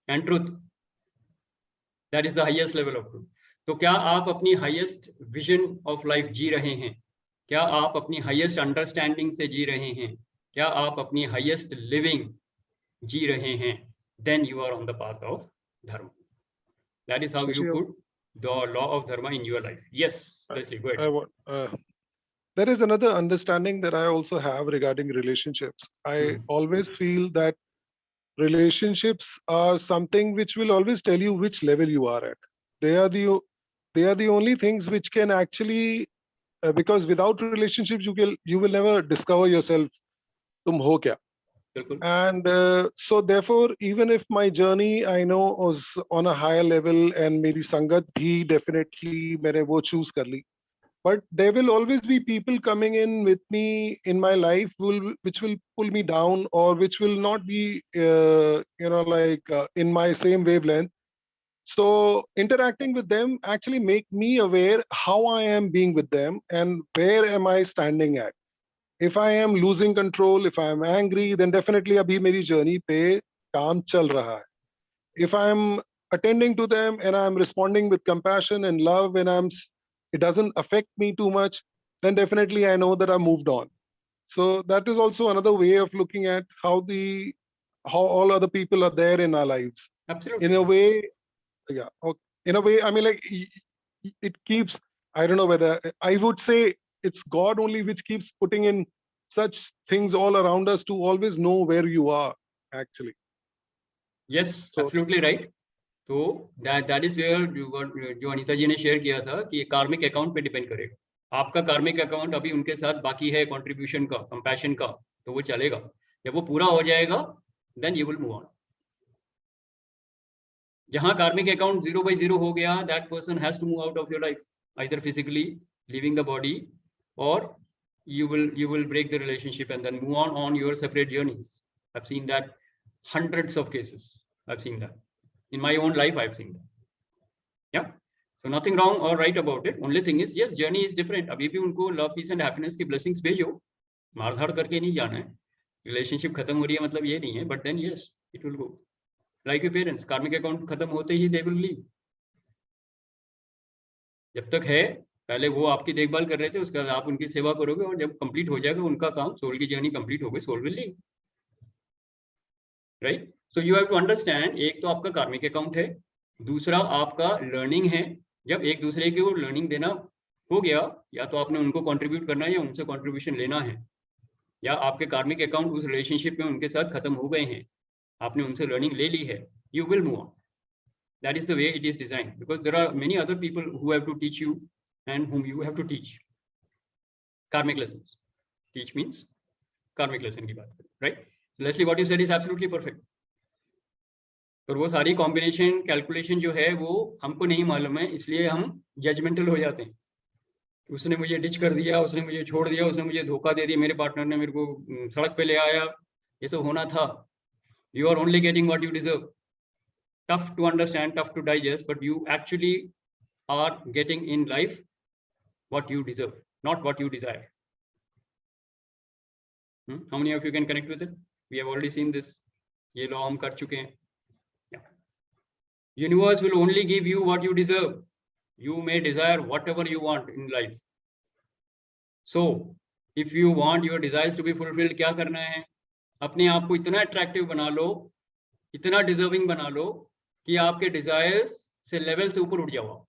and truth. That is the highest level of truth. तो क्या आप अपनी highest vision of life जी रहे हैं? क्या आप अपनी highest understanding से जी रहे हैं? क्या आप अपनी highest living जी रहे हैं? Then you are on the path of dharma. That is how you put the law of dharma in your life. Yes, Leslie, go ahead. There is another understanding that I also have regarding relationships. I always feel that relationships are something which will always tell you which level you are at. They are the only things which can actually, because without relationships you will never discover yourself. Tum ho kya? And so therefore, even if my journey I know was on a higher level and meri sangat bhi definitely maine wo choose kar li, but there will always be people coming in with me in my life which will pull me down, or which will not be in my same wavelength. So interacting with them actually make me aware how I am being with them and where am I standing at. If I am losing control, if I am angry, then definitely abhi meri journey pe kaam chal raha hai. If I am attending to them and I am responding with compassion and love, and it doesn't affect me too much, then definitely I know that I moved on. So that is also another way of looking at how all other people are there in our lives. Absolutely. In a way, yeah. In a way, I mean, like it keeps. I don't know whether I would say it's God only which keeps putting in such things all around us to always know where you are actually. Yes, absolutely right. तो that is where जो अनीता जी ने share किया था कि कार्मिक account पे depend करेगा. आपका कार्मिक अकाउंट अभी उनके साथ बाकी है कंट्रीब्यूशन का, कंपैशन का, तो वो चलेगा. जब वो पूरा हो जाएगा, then you will move on. जहां कार्मिक अकाउंट 0/0 हो गया, that person has to move out of your life, either physically living the body, और you will break the relationship and then move on your separate journeys. I've seen that hundreds of cases. I've seen that in my own life. I've seen that. Yeah, so nothing wrong or right about it. Only thing is, yes, journey is different. अभी भी उनको love, peace and happiness की blessings भेजो, मार-धाड़ करके नहीं जाना है. Relationship खत्म हो रही है मतलब ये नहीं है, but then yes, it will go. Like your parents, कार्मिक अकाउंट खत्म होते ही they will leave. जब तक है, पहले वो आपकी देखभाल कर रहे थे, उसके बाद आप उनकी सेवा करोगे, और जब कंप्लीट हो जाएगा उनका काम, सोल की जर्नी कंप्लीट हो गई, soul will leave. Right. So you have to understand, एक तो आपका कार्मिक अकाउंट है, दूसरा आपका लर्निंग है. जब एक दूसरे को लर्निंग देना हो गया, या तो आपने उनको कंट्रीब्यूट करना है या उनसे कंट्रीब्यूशन लेना है, या आपके कार्मिक अकाउंट उस रिलेशनशिप में उनके साथ खत्म हो गए हैं, आपने उनसे लर्निंग ले ली है, you will move on. That is the way it is designed, because there are many other people who have to teach you and whom you have to teach. Karmic lessons. Teach means karmic lesson की बात करें, right? Leslie, what you said is absolutely perfect. और वो सारी combination calculation जो है वो हमको नहीं मालूम है, इसलिए हम जजमेंटल हो जाते हैं. उसने मुझे डिच कर दिया, उसने मुझे छोड़ दिया, उसने मुझे धोखा दे दिया, मेरे पार्टनर ने मेरे को सड़क पे ले आया, ये सब होना था. You are only getting what you deserve. Tough to understand, tough to digest, but you actually are getting in life what you deserve, not what you desire. How many of you can connect with it? We have already seen this. ये law हम कर चुके हैं. Yeah. Universe will only give you what you deserve. You may desire whatever you want in life. So, if you want your desires to be fulfilled, क्या करना है? अपने आप को इतना attractive बना लो, इतना deserving बना लो कि आपके desires से level से ऊपर उठ जाओ.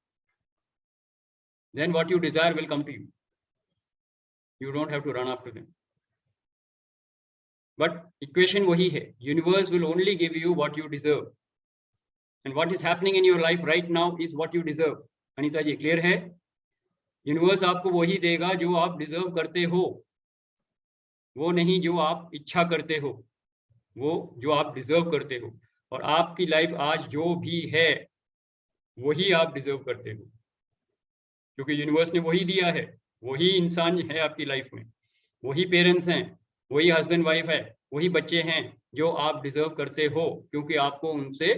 Then what you desire will come to you. You don't have to run after them. But equation वही है. Universe will only give you what you deserve. And what is happening in your life right now is what you deserve. Anita ji, clear है? Universe आपको वही देगा जो आप deserve करते हो, वो नहीं जो आप इच्छा करते हो, वो जो आप deserve करते हो. और आपकी लाइफ आज जो भी है वही आप डिजर्व करते हो, क्योंकि यूनिवर्स ने वही दिया है, वही इंसान है आपकी लाइफ में. वही पेरेंट्स हैं, वही हस्बैंड वाइफ है, वही बच्चे हैं जो आप डिजर्व करते हो, क्योंकि आपको उनसे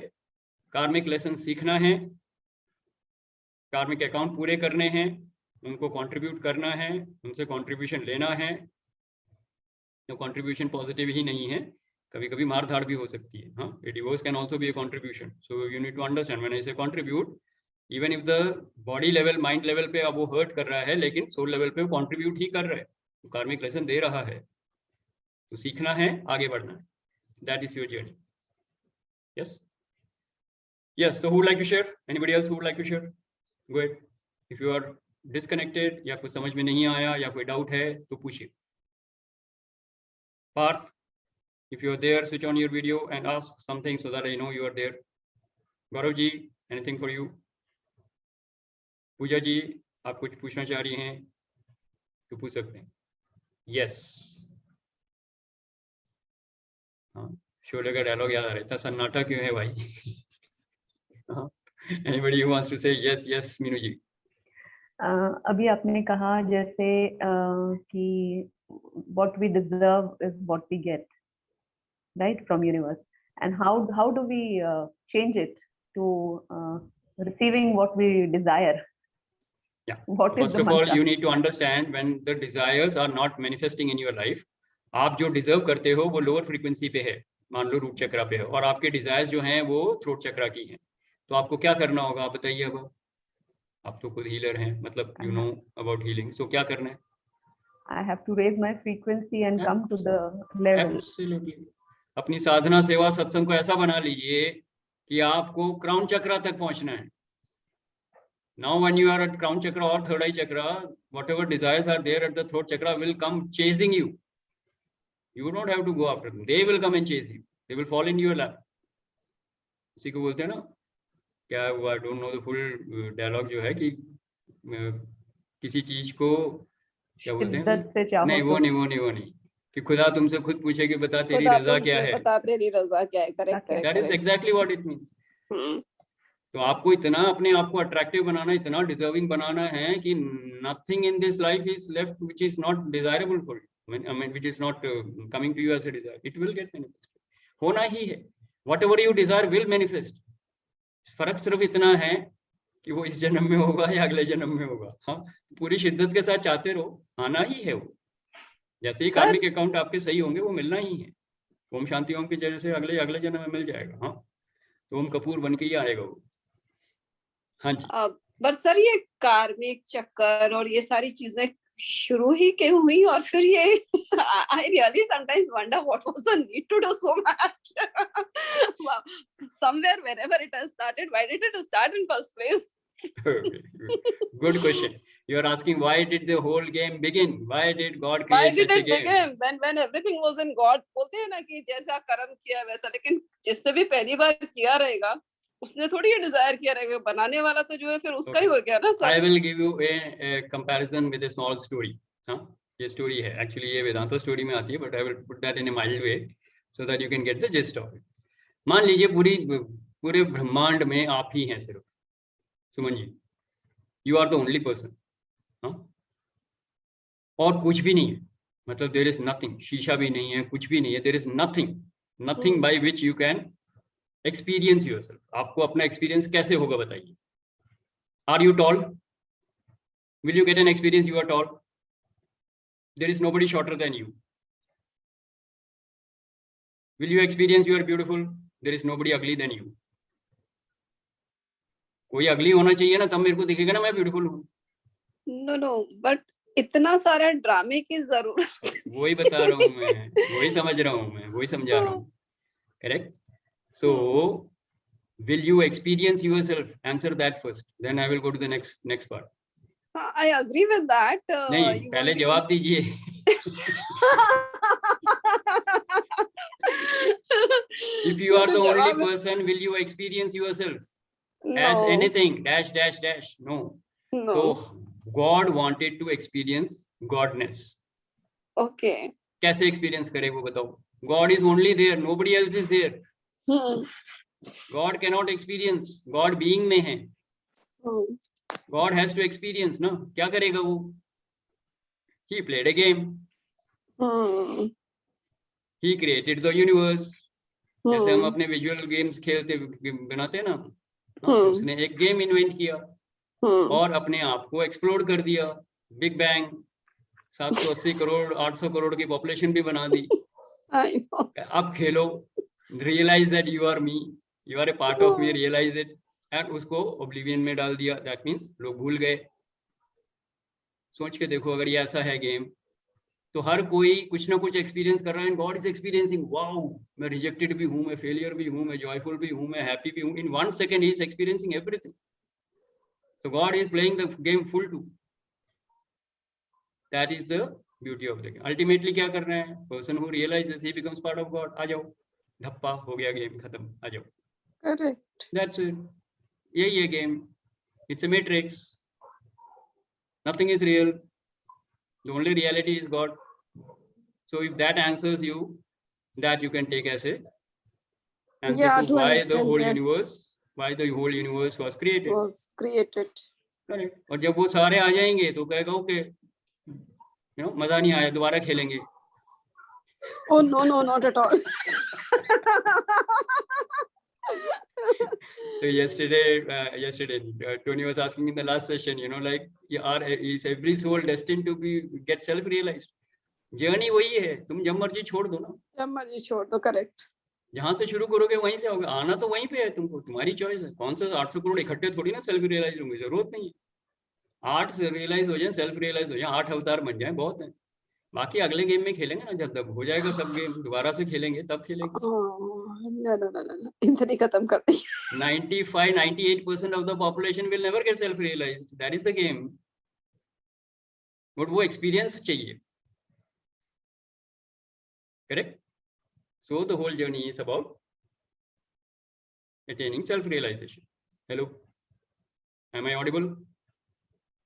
कार्मिक लेसन सीखना है, कार्मिक अकाउंट पूरे करने हैं, उनको कंट्रीब्यूट करना है, उनसे कंट्रीब्यूशन लेना है। तो कंट्रीब्यूशन पॉजिटिव ही नहीं है, कभी कभी मार धाड़ भी हो सकती है। हाँ, a divorce can also be a contribution, so you need to understand when I say contribute, even if the body level, mind level पे अब वो हर्ट कर रहा है, लेकिन सोल लेवल पे वो कंट्रीब्यूट ही कर रहा है, तो कार्मिक लेसन दे रहा है। तो सीखना है, आगे बढ़ना है, that is your journey. Yes yes, so who would like to share? Anybody else who would like to share? Go ahead. If you are disconnected या कुछ समझ में नहीं आया या कोई डाउट है तो पूछिए। Parth, if you are there, switch on your video and ask something so that I know you are there. Gaurav ji, anything for you? पूजा जी, आप कुछ पूछना चाह रही हैं तो पूछ सकते हैं। Yes. हाँ, शोले का डायलॉग याद आ रहा है, इतना सन्नाटा क्यों है भाई? Anybody who wants to say yes, yes, Meenu जी? अभी आपने कहा जैसे कि what we deserve is what we get, right, from universe, and how do we change it to receiving what we desire? Yeah. What is First the of all, mantra? you need to understand when the desires are not manifesting in your life. आप जो deserve करते हो वो lower frequency पे है, मान लो root चक्रा पे है, और आपके डिजायर्स जो हैं वो थ्रोट चक्रा की हैं। तो आपको क्या करना होगा, आप बताइए। अब आप तो खुद हीलर हैं, मतलब यू नो अबाउट हीलिंग, सो क्या करना है? I have to raise my frequency and come to the level. Absolutely. अपनी साधना, सेवा, सत्संग को ऐसा बना लीजिए कि आपको क्राउन चक्रा तक पहुंचना है। Now when you are at crown chakra or third eye chakra, whatever desires are there at the throat chakra will come chasing you. You don't have to go after them. They will come and chase you. They will fall in your lap. इसी को बोलते हैं ना, क्या हुआ, I don't know the full dialogue जो है कि किसी चीज को क्या बोलते हैं? नहीं, वो नहीं कि खुदा तुमसे खुद पूछे कि बता तेरी रजा क्या है। बता तेरी रजा क्या है, correct. That is exactly what it means. तो आपको इतना अपने आप को अट्रैक्टिव बनाना, इतना डिजर्विंग बनाना है कि nothing in this life is left which is not desirable for you, I mean which is not coming to you as a desire. It will get manifest, होना ही है। Whatever you desire will manifest. फर्क सिर्फ इतना है कि वो इस जन्म में होगा या अगले जन्म में होगा। हाँ, पूरी शिद्दत के साथ चाहते रहो, आना ही है वो। जैसे ही कार्मिक अकाउंट आपके सही होंगे वो मिलना ही है। ओम शांति ओम की जैसे अगले जन्म में मिल जाएगा। हाँ, तो ओम कपूर बन के ही आएगा वो। हाँ जी। बट सर, ये कार्मिक चक्कर और ये सारी चीजें शुरू ही क्यों हुई, और फिर ये I really sometimes wonder what was the need to do so much. Somewhere wherever it has started, why did it start in first place? Good question. You are asking why did the whole game begin? Why did God Why create did such a it game? begin when everything was in God? बोलते हैं ना कि जैसा कर्म किया वैसा, लेकिन जिसने भी पहली बार किया रहेगा उसने थोड़ी ये डिजायर किया रहेगा, बनाने वाला तो जो है फिर उसका ही हो गया ना sir. I will give you a comparison with a small story. हाँ, ये स्टोरी है, एक्चुअली ये वेदांता स्टोरी में आती है, but I will put that in a mild way so that you can get the gist of it. मान लीजिए पूरे ब्रह्मांड में आप ही हैं सिर्फ, Suman ji, you are the only person. हाँ, और कुछ भी नहीं है, मतलब there is nothing, शीशा भी नहीं है, कुछ भी नहीं है, there is nothing by which you can experience yourself. आपको अपना experience कैसे होगा बताइए? Are you tall? Will you get an experience you are tall? There is nobody shorter than you. Will you experience you are beautiful? There is nobody ugly than you. कोई अगली होना चाहिए ना, तब मेरे को दिखेगा ना मैं ब्यूटीफुल हूँ। नो, बट इतना सारा ड्रामे की जरूरत। वही बता रहा हूँ मैं, वही समझ रहा हूँ मैं, वही समझा रहा हूँ। Correct? So, will you experience yourself? Answer that first. Then I will go to the next part. I agree with that. नहीं, पहले जवाब दीजिए। If you are the only person, will you experience yourself as anything? Dash. No. So God wanted to experience Godness. Okay. कैसे experience करे वो बताओ? God is only there. Nobody else is there. God cannot experience. God being में है. God has to experience, ना? क्या करेगा वो? He played a game. He created the universe. जैसे हम Hmm. अपने विजुअल गेम्स खेलते बनाते हैं ना, Hmm. उसने एक गेम इन्वेंट किया Hmm. और अपने आप को एक्सप्लोर कर दिया. बिग बैंग, 780 करोड़ 800 करोड़ की पॉपुलेशन भी बना दी. I know. अब खेलो, realise that you are me, you are a part of me, realise it, and उसको ओब्लिवियन में डाल दिया. दैट मीन्स लोग भूल गए. सोच के देखो, अगर ये ऐसा है गेम, तो हर कोई कुछ ना कुछ एक्सपीरियंस कर रहा है. गॉड इज एक्सपीरियंसिंग, वाओ, मैं रिजेक्टेड भी हूँ, मैं फेलियर भी हूँ, मैं जॉयफुल भी हूँ, मैं हैप्पी भी हूँ. In 1 second he is experiencing everything. So God is playing the game full to. That is the beauty of the game. Ultimately क्या कर रहे हैं, person who realizes he becomes part of God. आ जाओ, धप्पा हो गया, गेम खत्म, आ जाओ. Correct. That's it. यही है game. It's a matrix. Nothing is real. The only reality is God. So if that answers you, that you can take as a answer Yeah, to to why an the extent, whole yes. universe, why the whole universe was created. Was created. Correct. और जब वो सारे आ जाएंगे तो कहेगा okay, मजा नहीं आया, दोबारा खेलेंगे. Oh no, no, not at all. So yesterday, Tony was asking in the last session, like, is every soul destined to get self-realized? Journey वही है, तुम जब मर्जी छोड़ दो ना. जब मर्जी छोड़ दो. करेक्ट. जहां से शुरू करोगे वहीं से होगा. आना तो वहीं पे है तुमको, तुम्हारी चॉइस है. कौन सा 800 करोड़ इकट्ठे थोड़ी ना सेल्फ रियलाइज होंगे, जरूरत नहीं है. 8 से रियलाइज हो जाए, सेल्फ रियलाइज हो जाए, 8 अवतार बन जाए, बहुत है. बाकी अगले गेम में खेलेंगे ना, जब तक हो जाएगा सब गेम, दोबारा से खेलेंगे, तब खेलेंगे. No. इतनी खत्म कर दी. 95-98% of the population will never get self-realized. That is the game. But वो experience चाहिए. Correct? So the whole journey is about attaining self-realization. Hello? Am I audible?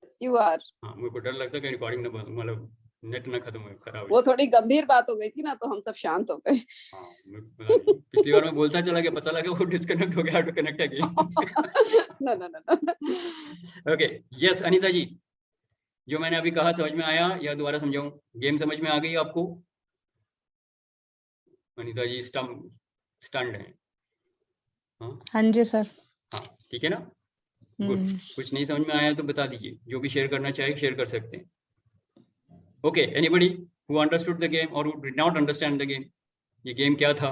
Yes, you are. हाँ, मुझे डर लगता है कि रिकॉर्डिंग ना मतलब नेट ना खत्म हो, खराब वो थोड़ी गंभीर बात हो गई थी ना, तो हम सब शांत हो गए. हाँ, पिछली बार मैं बोलता चला गया, पता लगा वो डिस्कनेक्ट हो गया, to connect again. No. Okay, yes Anita ji, जो मैंने अभी कहा समझ में आया या दोबारा समझाऊं? गेम समझ में आ गई आपको? अनीता जी स्टंड है. हाँ जी सर. हाँ, ठीक है ना. गुड. कुछ नहीं समझ में आया तो बता दीजिए, जो भी शेयर करना चाहे शेयर कर सकते हैं. Okay, anybody who understood the game और who did not understand the game? ये गेम क्या था,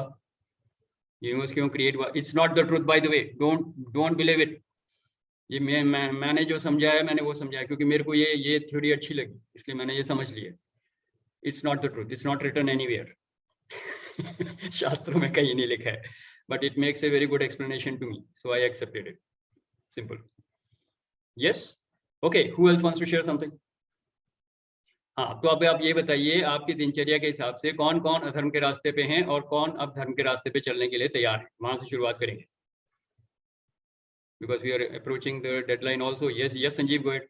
यूनिवर्स क्यों क्रिएट हुआ? It's not the truth by the way, don't believe it. ये मैंने जो समझाया, मैंने वो समझाया क्योंकि मेरे को ये थ्योरी अच्छी लगी, इसलिए मैंने ये समझ लिया. It's not the truth, it's not written anywhere. शास्त्रों में कहीं नहीं लिखा है, but it makes a very good explanation to me, so I accepted it. Simple. Yes. Okay, who else wants to share something? हाँ, तो अब आप ये बताइए, आपकी दिनचर्या के हिसाब से कौन कौन अधर्म के रास्ते पे हैं और कौन अब धर्म के रास्ते पे चलने के लिए तैयार है? वहां से शुरुआत करेंगे, because we are approaching the deadline also. Yes, Sanjeev, go ahead.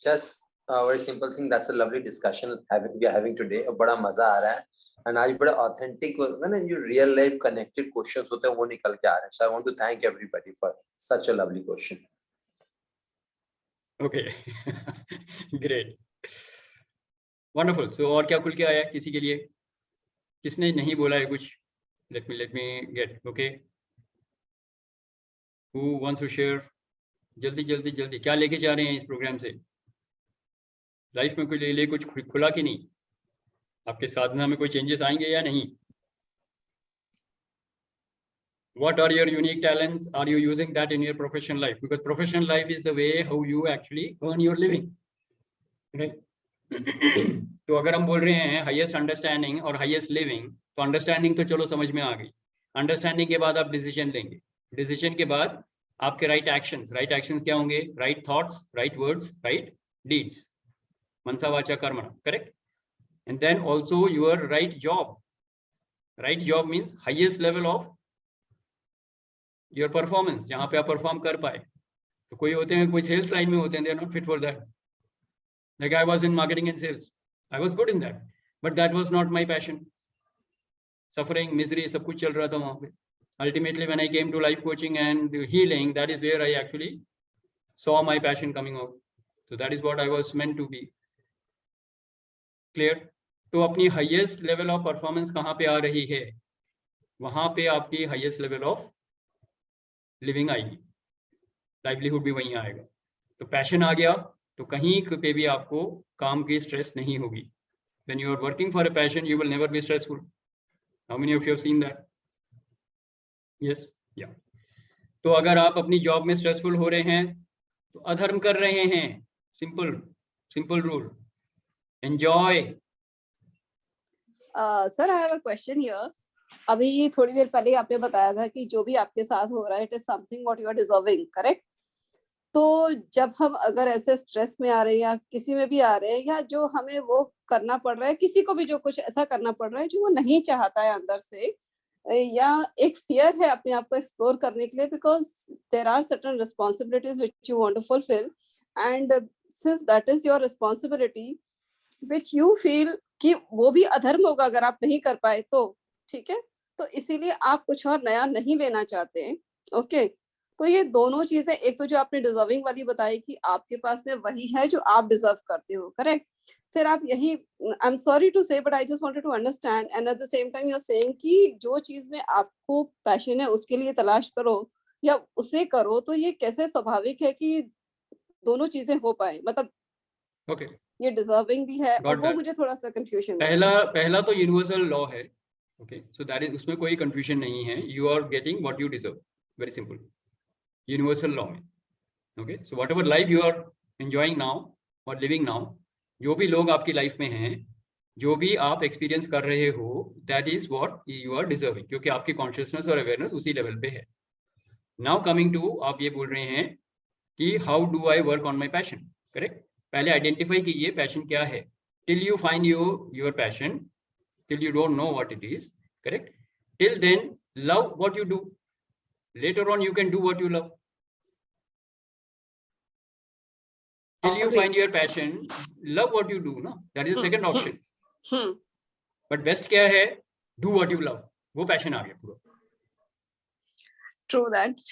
Just a very simple thing. That's a lovely discussion we are having today. बड़ा मजा आ रहा है, and आज बड़ा authentic ना, जो real life connected questions होते हैं वो निकल के आ रहे हैं. So I want to thank everybody for such a lovely question. Okay, great, wonderful. So और क्या खुल के आया किसी के लिए? किसने नहीं बोला है कुछ? Let me get. Okay, who wants to share? जल्दी क्या लेके जा रहे हैं इस प्रोग्राम से? लाइफ में कोई ले कुछ खुला कि नहीं? आपके साधना में कोई चेंजेस आएंगे या नहीं? What are your unique talents? Are you using that in your professional life? Because professional life is the way how you actually earn your living, right? तो अगर हम बोल रहे हैं हाईएस्ट अंडरस्टैंडिंग और हाईएस्ट लिविंग, तो अंडरस्टैंडिंग तो चलो समझ में आ गई. अंडरस्टैंडिंग के बाद आप डिसीजन लेंगे. डिसीजन के बाद आपके राइट एक्शंस क्या होंगे? Right thoughts, right words, right deeds. मनसा वाचा कर्मणा, correct? And then also your right job. Right job means highest level of your performance, जहां पे आप परफॉर्म कर पाए. तो कोई होते हैं, कोई सेल्स लाइन में होते हैं, they are not fit for that. Like I was in marketing and sales, I was good in that, but that was not my passion. Suffering, misery, सब कुछ चल रहा था वहां पे. Ultimately when I came to life coaching and healing, that is where I actually saw my passion coming out. So that is what I was meant to be. Clear? तो अपनी highest level of performance कहाँ पे आ रही है? वहां पे आपकी highest level of living आएगी, लाइवलीहुड भी वहीं आएगा. तो पैशन आ गया तो कहीं पे भी आपको काम की स्ट्रेस नहीं होगी. When you are working for a passion, you will never be stressful. How many of you have seen that? Yes, yeah. तो अगर आप अपनी जॉब में स्ट्रेसफुल हो रहे हैं तो अधर्म कर रहे हैं. Simple rule. Enjoy. Sir I have a question here. अभी थोड़ी देर पहले आपने बताया था कि जो भी आपके साथ हो रहा है it is something what you are deserving, correct? तो जब हम अगर ऐसे स्ट्रेस में आ रहे हैं या किसी में भी आ रहे हैं, या जो हमें वो करना पड़ रहा है, किसी को भी जो कुछ ऐसा करना पड़ रहा है जो वो नहीं चाहता है अंदर से, या एक फियर है अपने आप को एक्सप्लोर करने के लिए, because there are certain responsibilities which you want to fulfil, and since that is your responsibility which you feel कि वो भी अधर्म होगा अगर आप नहीं कर पाए तो, ठीक है, तो इसीलिए आप कुछ और नया नहीं लेना चाहते हैं. ओके, तो ये दोनों चीजें, एक तो जो आपने डिजर्विंग वाली बताई कि आपके पास में वही है जो आप डिजर्व करते हो, करेक्ट? फिर आप यही, I am sorry to say but I just wanted to understand, and at the same time you are saying कि जो चीज में आपको पैशन है उसके लिए तलाश करो या उसे करो, तो ये कैसे स्वाभाविक है कि दोनों चीजें हो पाए? मतलब ओके, ये डिजर्विंग भी है और Got वो that. मुझे थोड़ा सा कंफ्यूजन पहला तो यूनिवर्सल लॉ है. ओके, सो दैट इज, उसमें कोई कंफ्यूजन नहीं है. You are getting what you deserve, very simple, universal law में. Okay, so whatever life you are enjoying now और लिविंग नाउ, जो भी लोग आपकी लाइफ में हैं, जो भी आप एक्सपीरियंस कर रहे हो, that is what you are deserving, क्योंकि आपकी कॉन्शियसनेस और अवेयरनेस उसी लेवल पे है. नाउ कमिंग टू, आप ये बोल रहे हैं कि how do I work on my passion, correct? पहले आइडेंटिफाई कीजिए पैशन क्या है. Till you find your passion, till you don't know what it is, correct? Till then, love what you do. Later on, you can do what you love. Till you find your passion, love what you do, no? That is the second option. But best क्या है? Do what you love. वो passion आ गया पूरा. True that.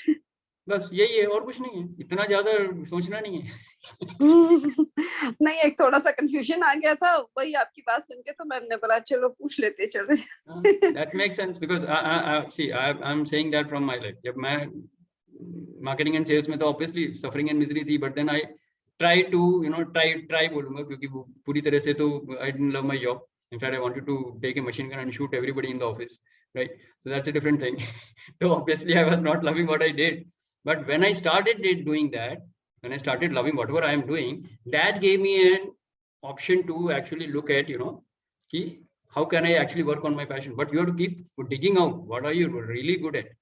बस यही है, और कुछ नहीं है. इतना ज्यादा सोचना नहीं है. नहीं, एक थोड़ा सा कंफ्यूजन आ गया था, वही आपकी बात सुन के तो मैंने बोला चलो पूछ लेते चलो. That makes sense because I'm saying that from my life. जब मैं marketing and sales में तो obviously suffering and misery थी, but then I try to try बोलूँगा, क्योंकि वो पूरी तरह से तो I didn't love my job. In fact, I wanted to take a machine gun and shoot everybody in the office, right? So that's a different thing. So obviously I was not loving what I did, but when I started doing that, when I started loving whatever I am doing, that gave me an option to actually look at, ki, how can I actually work on my passion? But you have to keep digging out, what are you really good at?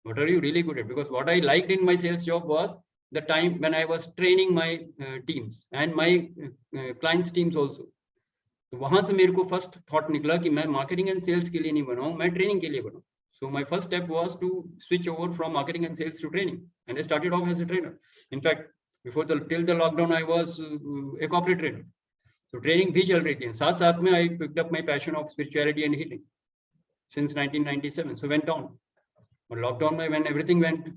What are you really good at? Because what I liked in my sales job was the time when I was training my teams and my clients teams also. तो वहां से मेरे को first thought निकला कि मैं marketing and sales के लिए नहीं बनाऊं, मैं ट्रेनिंग के लिए बनाऊं. So my first step was to switch over from marketing and sales to training, and I started off as a trainer. In fact, till the lockdown, I was a corporate trainer. So training भी चल रही थी. साथ में I picked up my passion of spirituality and healing since 1997. So went on. But lockdown, when everything went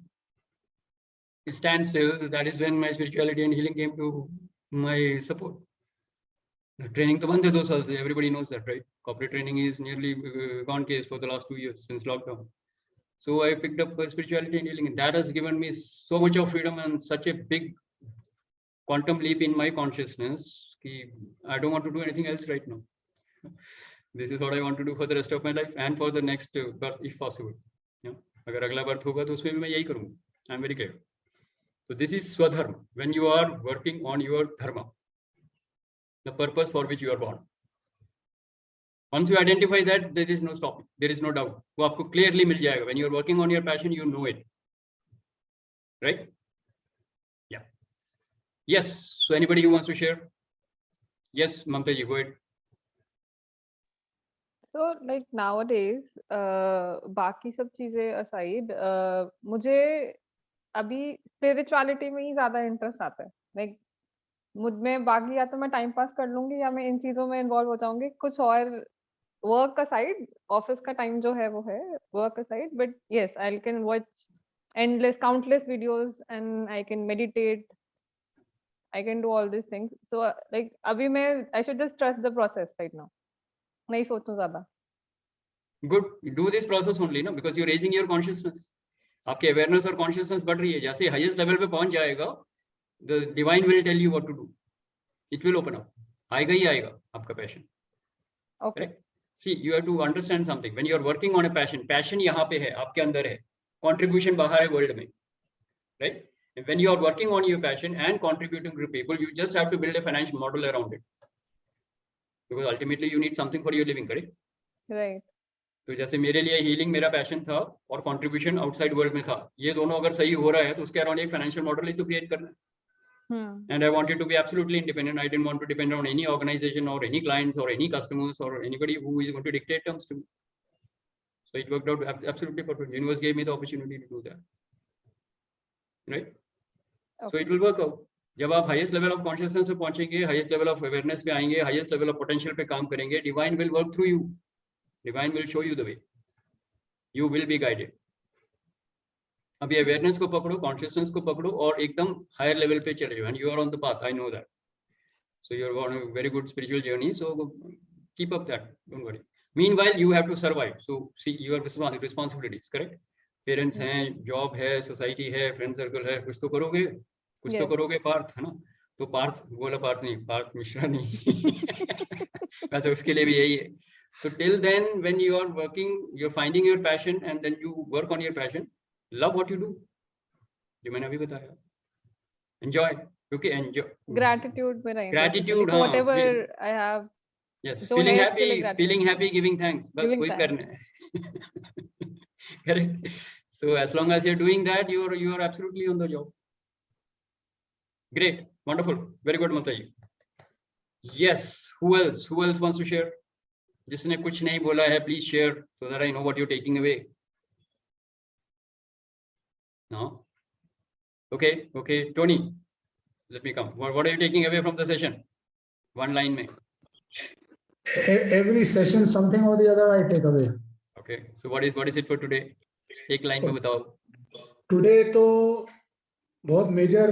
standstill, that is when my spirituality and healing came to my support. Training तो बंद है 2 साल से. Everybody knows that, right? Corporate training is nearly gone case for the last 2 years since lockdown. So I picked up spirituality and healing, and that has given me so much of freedom and such a big quantum leap in my consciousness. I don't want to do anything else right now. This is what I want to do for the rest of my life and for the next birth, if possible. अगर अगला birth होगा तो उसमें भी मैं यही करूँगा. I'm very clear. So this is swadharma. When you are working on your dharma, the purpose for which you are born. Once you identify that, there is no stopping. There is no doubt. वो आपको clearly मिल जाएगा. When you are working on your passion, you know it. Right? Yeah. Yes. So anybody who wants to share? Yes, Mamta ji, go ahead. So like nowadays, बाकी सब चीजें aside, मुझे अभी spirituality में ही ज्यादा interest आता है. Like मुझ में बाकी या तो मैं टाइम पास कर लूंगी या मैं इन चीजों में इन्वॉल्व हो जाऊंगी. कुछ और वर्क का साइड, ऑफिस का टाइम जो है वो है वर्क का side, but yes I can watch endless countless videos and I can meditate I can do all these things. So like अभी मैं I should just trust the process right now. नहीं सोचूं ज़्यादा. Good. Do this process only, no? Because you're raising your consciousness. आपकी awareness और consciousness बढ़ रही है. जैसे highest level पे पहुंच जाएगा, the divine will tell you what to do. It will open up. आएगा ही आएगा आपका passion. Okay. Correct? See, you have to understand something. When you are working on a passion, passion यहाँ पे है, आपके अंदर है. Contribution बाहर है world में, right? And when you are working on your passion and contributing to people, you just have to build a financial model around it. Because ultimately you need something for your living, correct? Right. तो जैसे मेरे लिए healing मेरा passion था और contribution outside world में था, ये दोनों अगर सही हो रहा है तो उसके अराउंड एक फाइनेंशियल मॉडल ही तो क्रिएट करना है. And I wanted to be absolutely independent. I didn't want to depend on any organization or any clients or any customers or anybody who is going to dictate terms to me. So it worked out absolutely perfect. Universe gave me the opportunity to do that. Right? So it will work out. जब आप highest level of consciousness पे पहुंचेंगे, highest level of awareness पे आएंगे, highest level of potential पे काम करेंगे, divine will work through you. Divine will show you the way. You will be guided. अभी awareness को पकड़ो, consciousness को पकड़ो और एकदम higher level पे चले जाओ. And you are on the path. I know that. So you are on a very good spiritual journey. So keep up that. Don't worry. Meanwhile, you have to survive. So see your responsibilities. Correct? Parents हैं, job है, society है, friend circle है. कुछ तो करोगे. कुछ तो करोगे पार्थ, है ना? तो पार्थ बोला पार्थ नहीं, पार्थ मिश्रा नहीं. वैसे उसके लिए भी यही है. So till then, when you are working, you're finding your passion and then you work on your passion. Love what you do. जो मैंने अभी बताया. Enjoy. Okay, enjoy. Gratitude में रहेंगे. Gratitude, whatever I have. Yes, जो feeling है उसके लिए happy, gratitude. feeling happy, giving thanks. बस Giving वही thanks. करना है. Correct. So as long as you're doing that, you are absolutely on the job. Great, wonderful, very good, Mataji. Yes, who else? Who else wants to share? जिसने कुछ नहीं बोला है, please share so that I know what you're taking away. No? Okay, okay, Tony, let me come. What are you taking away from the session? One line में. Every session, something or the other, I take away. Okay, so what is it for today? एक line में बताओ. Today तो बहुत major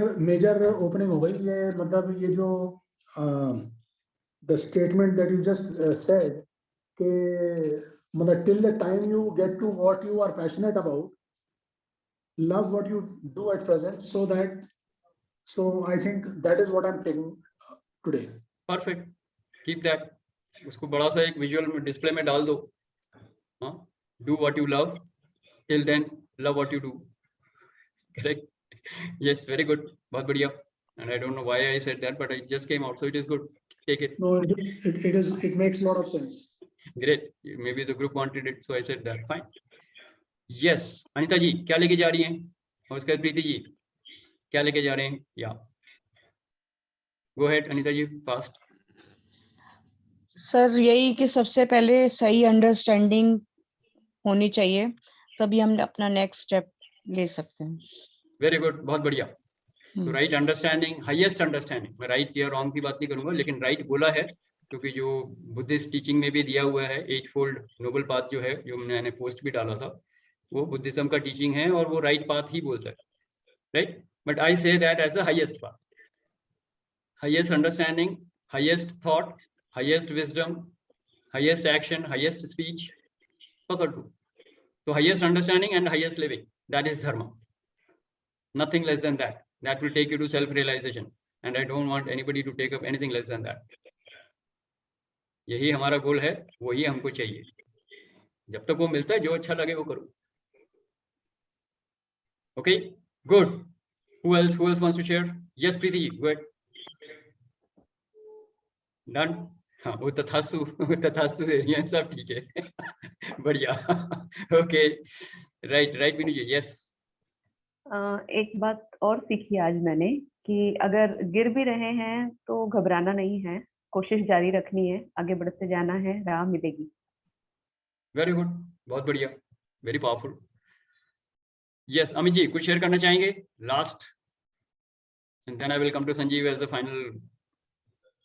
opening हो गई. ये मतलब ये जो the statement that you just said कि मतलब till the time you get to what you are passionate about, love what you do at present, so I think that is what I'm taking today. Perfect. Keep that. उसको बड़ा सा एक visual display में डाल दो. हाँ? Do what you love. Till then, love what you do. Correct. Yes, very good. बहुत बढ़िया. And I don't know why I said that, but it just came out, so it is good. Take it. No, it makes a lot of sense. Great. Maybe the group wanted it, so I said that. Fine. Yes. Anita जी क्या लेके जा रही हैं? और उसके बाद प्रीति जी क्या लेके जा रहे हैं? Yeah. Go ahead, अनिता जी, fast. सर यही कि सबसे पहले सही अंडरस्टैंडिंग होनी चाहिए, तभी हम अपना नेक्स्ट स्टेप ले सकते हैं. Very good. बहुत बढ़िया. तो राइट अंडरस्टैंडिंग, हाईएस्ट अंडरस्टैंडिंग. मैं राइट या रॉन्ग की बात नहीं करूंगा, लेकिन राइट बोला है क्योंकि जो बुद्धिस्ट टीचिंग में भी दिया हुआ है, 8-fold नोबल पाथ जो है, जो मैंने पोस्ट भी डाला था, वो बुद्धिज्म का टीचिंग है और वो राइट पाथ ही बोलता है. Right, but I say that as the highest path. Highest understanding, highest thought, highest wisdom, highest action, highest speech, पकड़ लो. तो highest understanding and highest living, that is dharma. Nothing less than that. That will take you to self-realization. And I don't want anybody to take up anything less than that. यही हमारा गोल है, वही हमको चाहिए. जब तक वो मिलता है, जो अच्छा लगे वो करो. Okay, good. Who else wants to share? Yes, Preeti ji, go ahead. Done. हाँ, वो तथास्तु ये सब ठीक है. बढ़िया. Okay, right, Minu ji. Yes. एक बात और सीखी आज मैंने कि अगर गिर भी रहे हैं तो घबराना नहीं है, कोशिश जारी रखनी है, आगे बढ़ते जाना है, राह मिलेगी. वेरी गुड, बहुत बढ़िया, very powerful. Yes, Amit ji कुछ शेयर करना चाहेंगे last, and then I will come to Sanjeev as the final.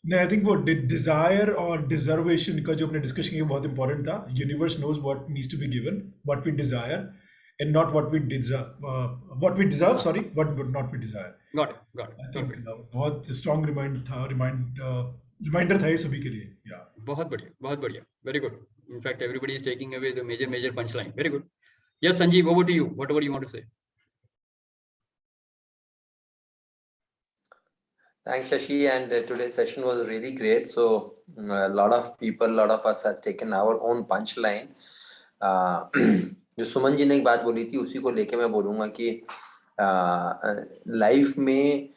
नहीं, आई थिंक वो डिजायर और डिजर्वेशन का जो हमने डिस्कशन किया बहुत इंपॉर्टेंट था. Universe knows what needs to be given, what we desire, and not what we deserve. Sorry, what not we desire. Got it. I think बहुत strong reminder था ये सभी के लिए. Yeah. बहुत बढ़िया. Very good. In fact, everybody is taking away the major punchline. Very good. Yes, Sanjeev, over to you. Whatever you want to say. Thanks, Shashi. And today's session was really great. So a lot of us has taken our own punchline. जो सुमन जी ने एक बात बोली थी उसी को लेके मैं बोलूंगा कि लाइफ में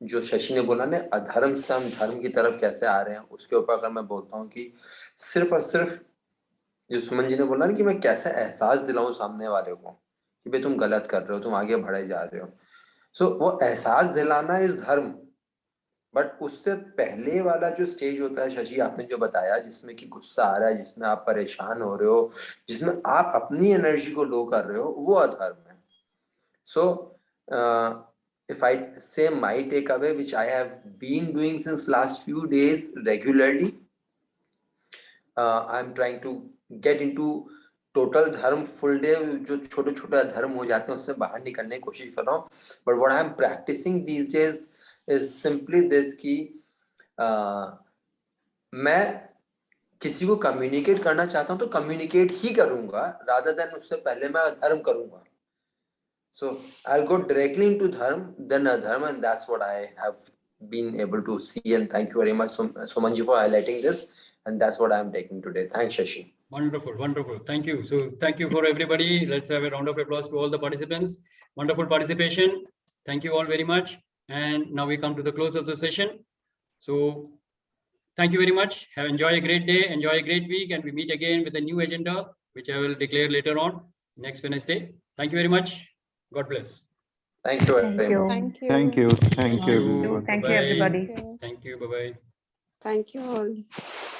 जो शशि ने बोला ना, अधर्म से हम धर्म की तरफ कैसे आ रहे हैं, उसके ऊपर अगर मैं बोलता हूँ कि सिर्फ और सिर्फ जो सुमन जी ने बोला ना कि मैं कैसे एहसास दिलाऊं सामने वाले को कि भाई तुम गलत कर रहे हो, तुम आगे बढ़े जा रहे हो. सो वो एहसास दिलाना इज धर्म. बट उससे पहले वाला जो स्टेज होता है शशि आपने जो बताया, जिसमें कि गुस्सा आ रहा है, जिसमें आप परेशान हो रहे हो, जिसमें आप अपनी एनर्जी को लो कर रहे हो, वो अधर्म है. सो if I say my takeaway, which I have been doing since last few days regularly, I'm trying to get into total dharm full day. जो छोटे छोटे धर्म हो जाते हैं उससे बाहर निकलने की कोशिश कर रहा हूँ. But what I'm practicing these days is simply this कि मैं किसी को कम्युनिकेट करना चाहता हूँ तो कम्युनिकेट ही करूँगा, rather than उससे पहले मैं अधर्म करूँगा. So I'll go directly into dharma, then adharma, and that's what I have been able to see. And thank you very much, Sumanji, for highlighting this. And that's what I'm taking today. Thanks, Shashi. Wonderful. Thank you. So thank you for everybody. Let's have a round of applause to all the participants. Wonderful participation. Thank you all very much. And now we come to the close of the session. So thank you very much. Enjoy a great day. Enjoy a great week. And we meet again with a new agenda, which I will declare later on next Wednesday. Thank you very much. God bless. Thank you very much. Thank you. Thank you, everybody. Thank you. Bye-bye. Thank you all.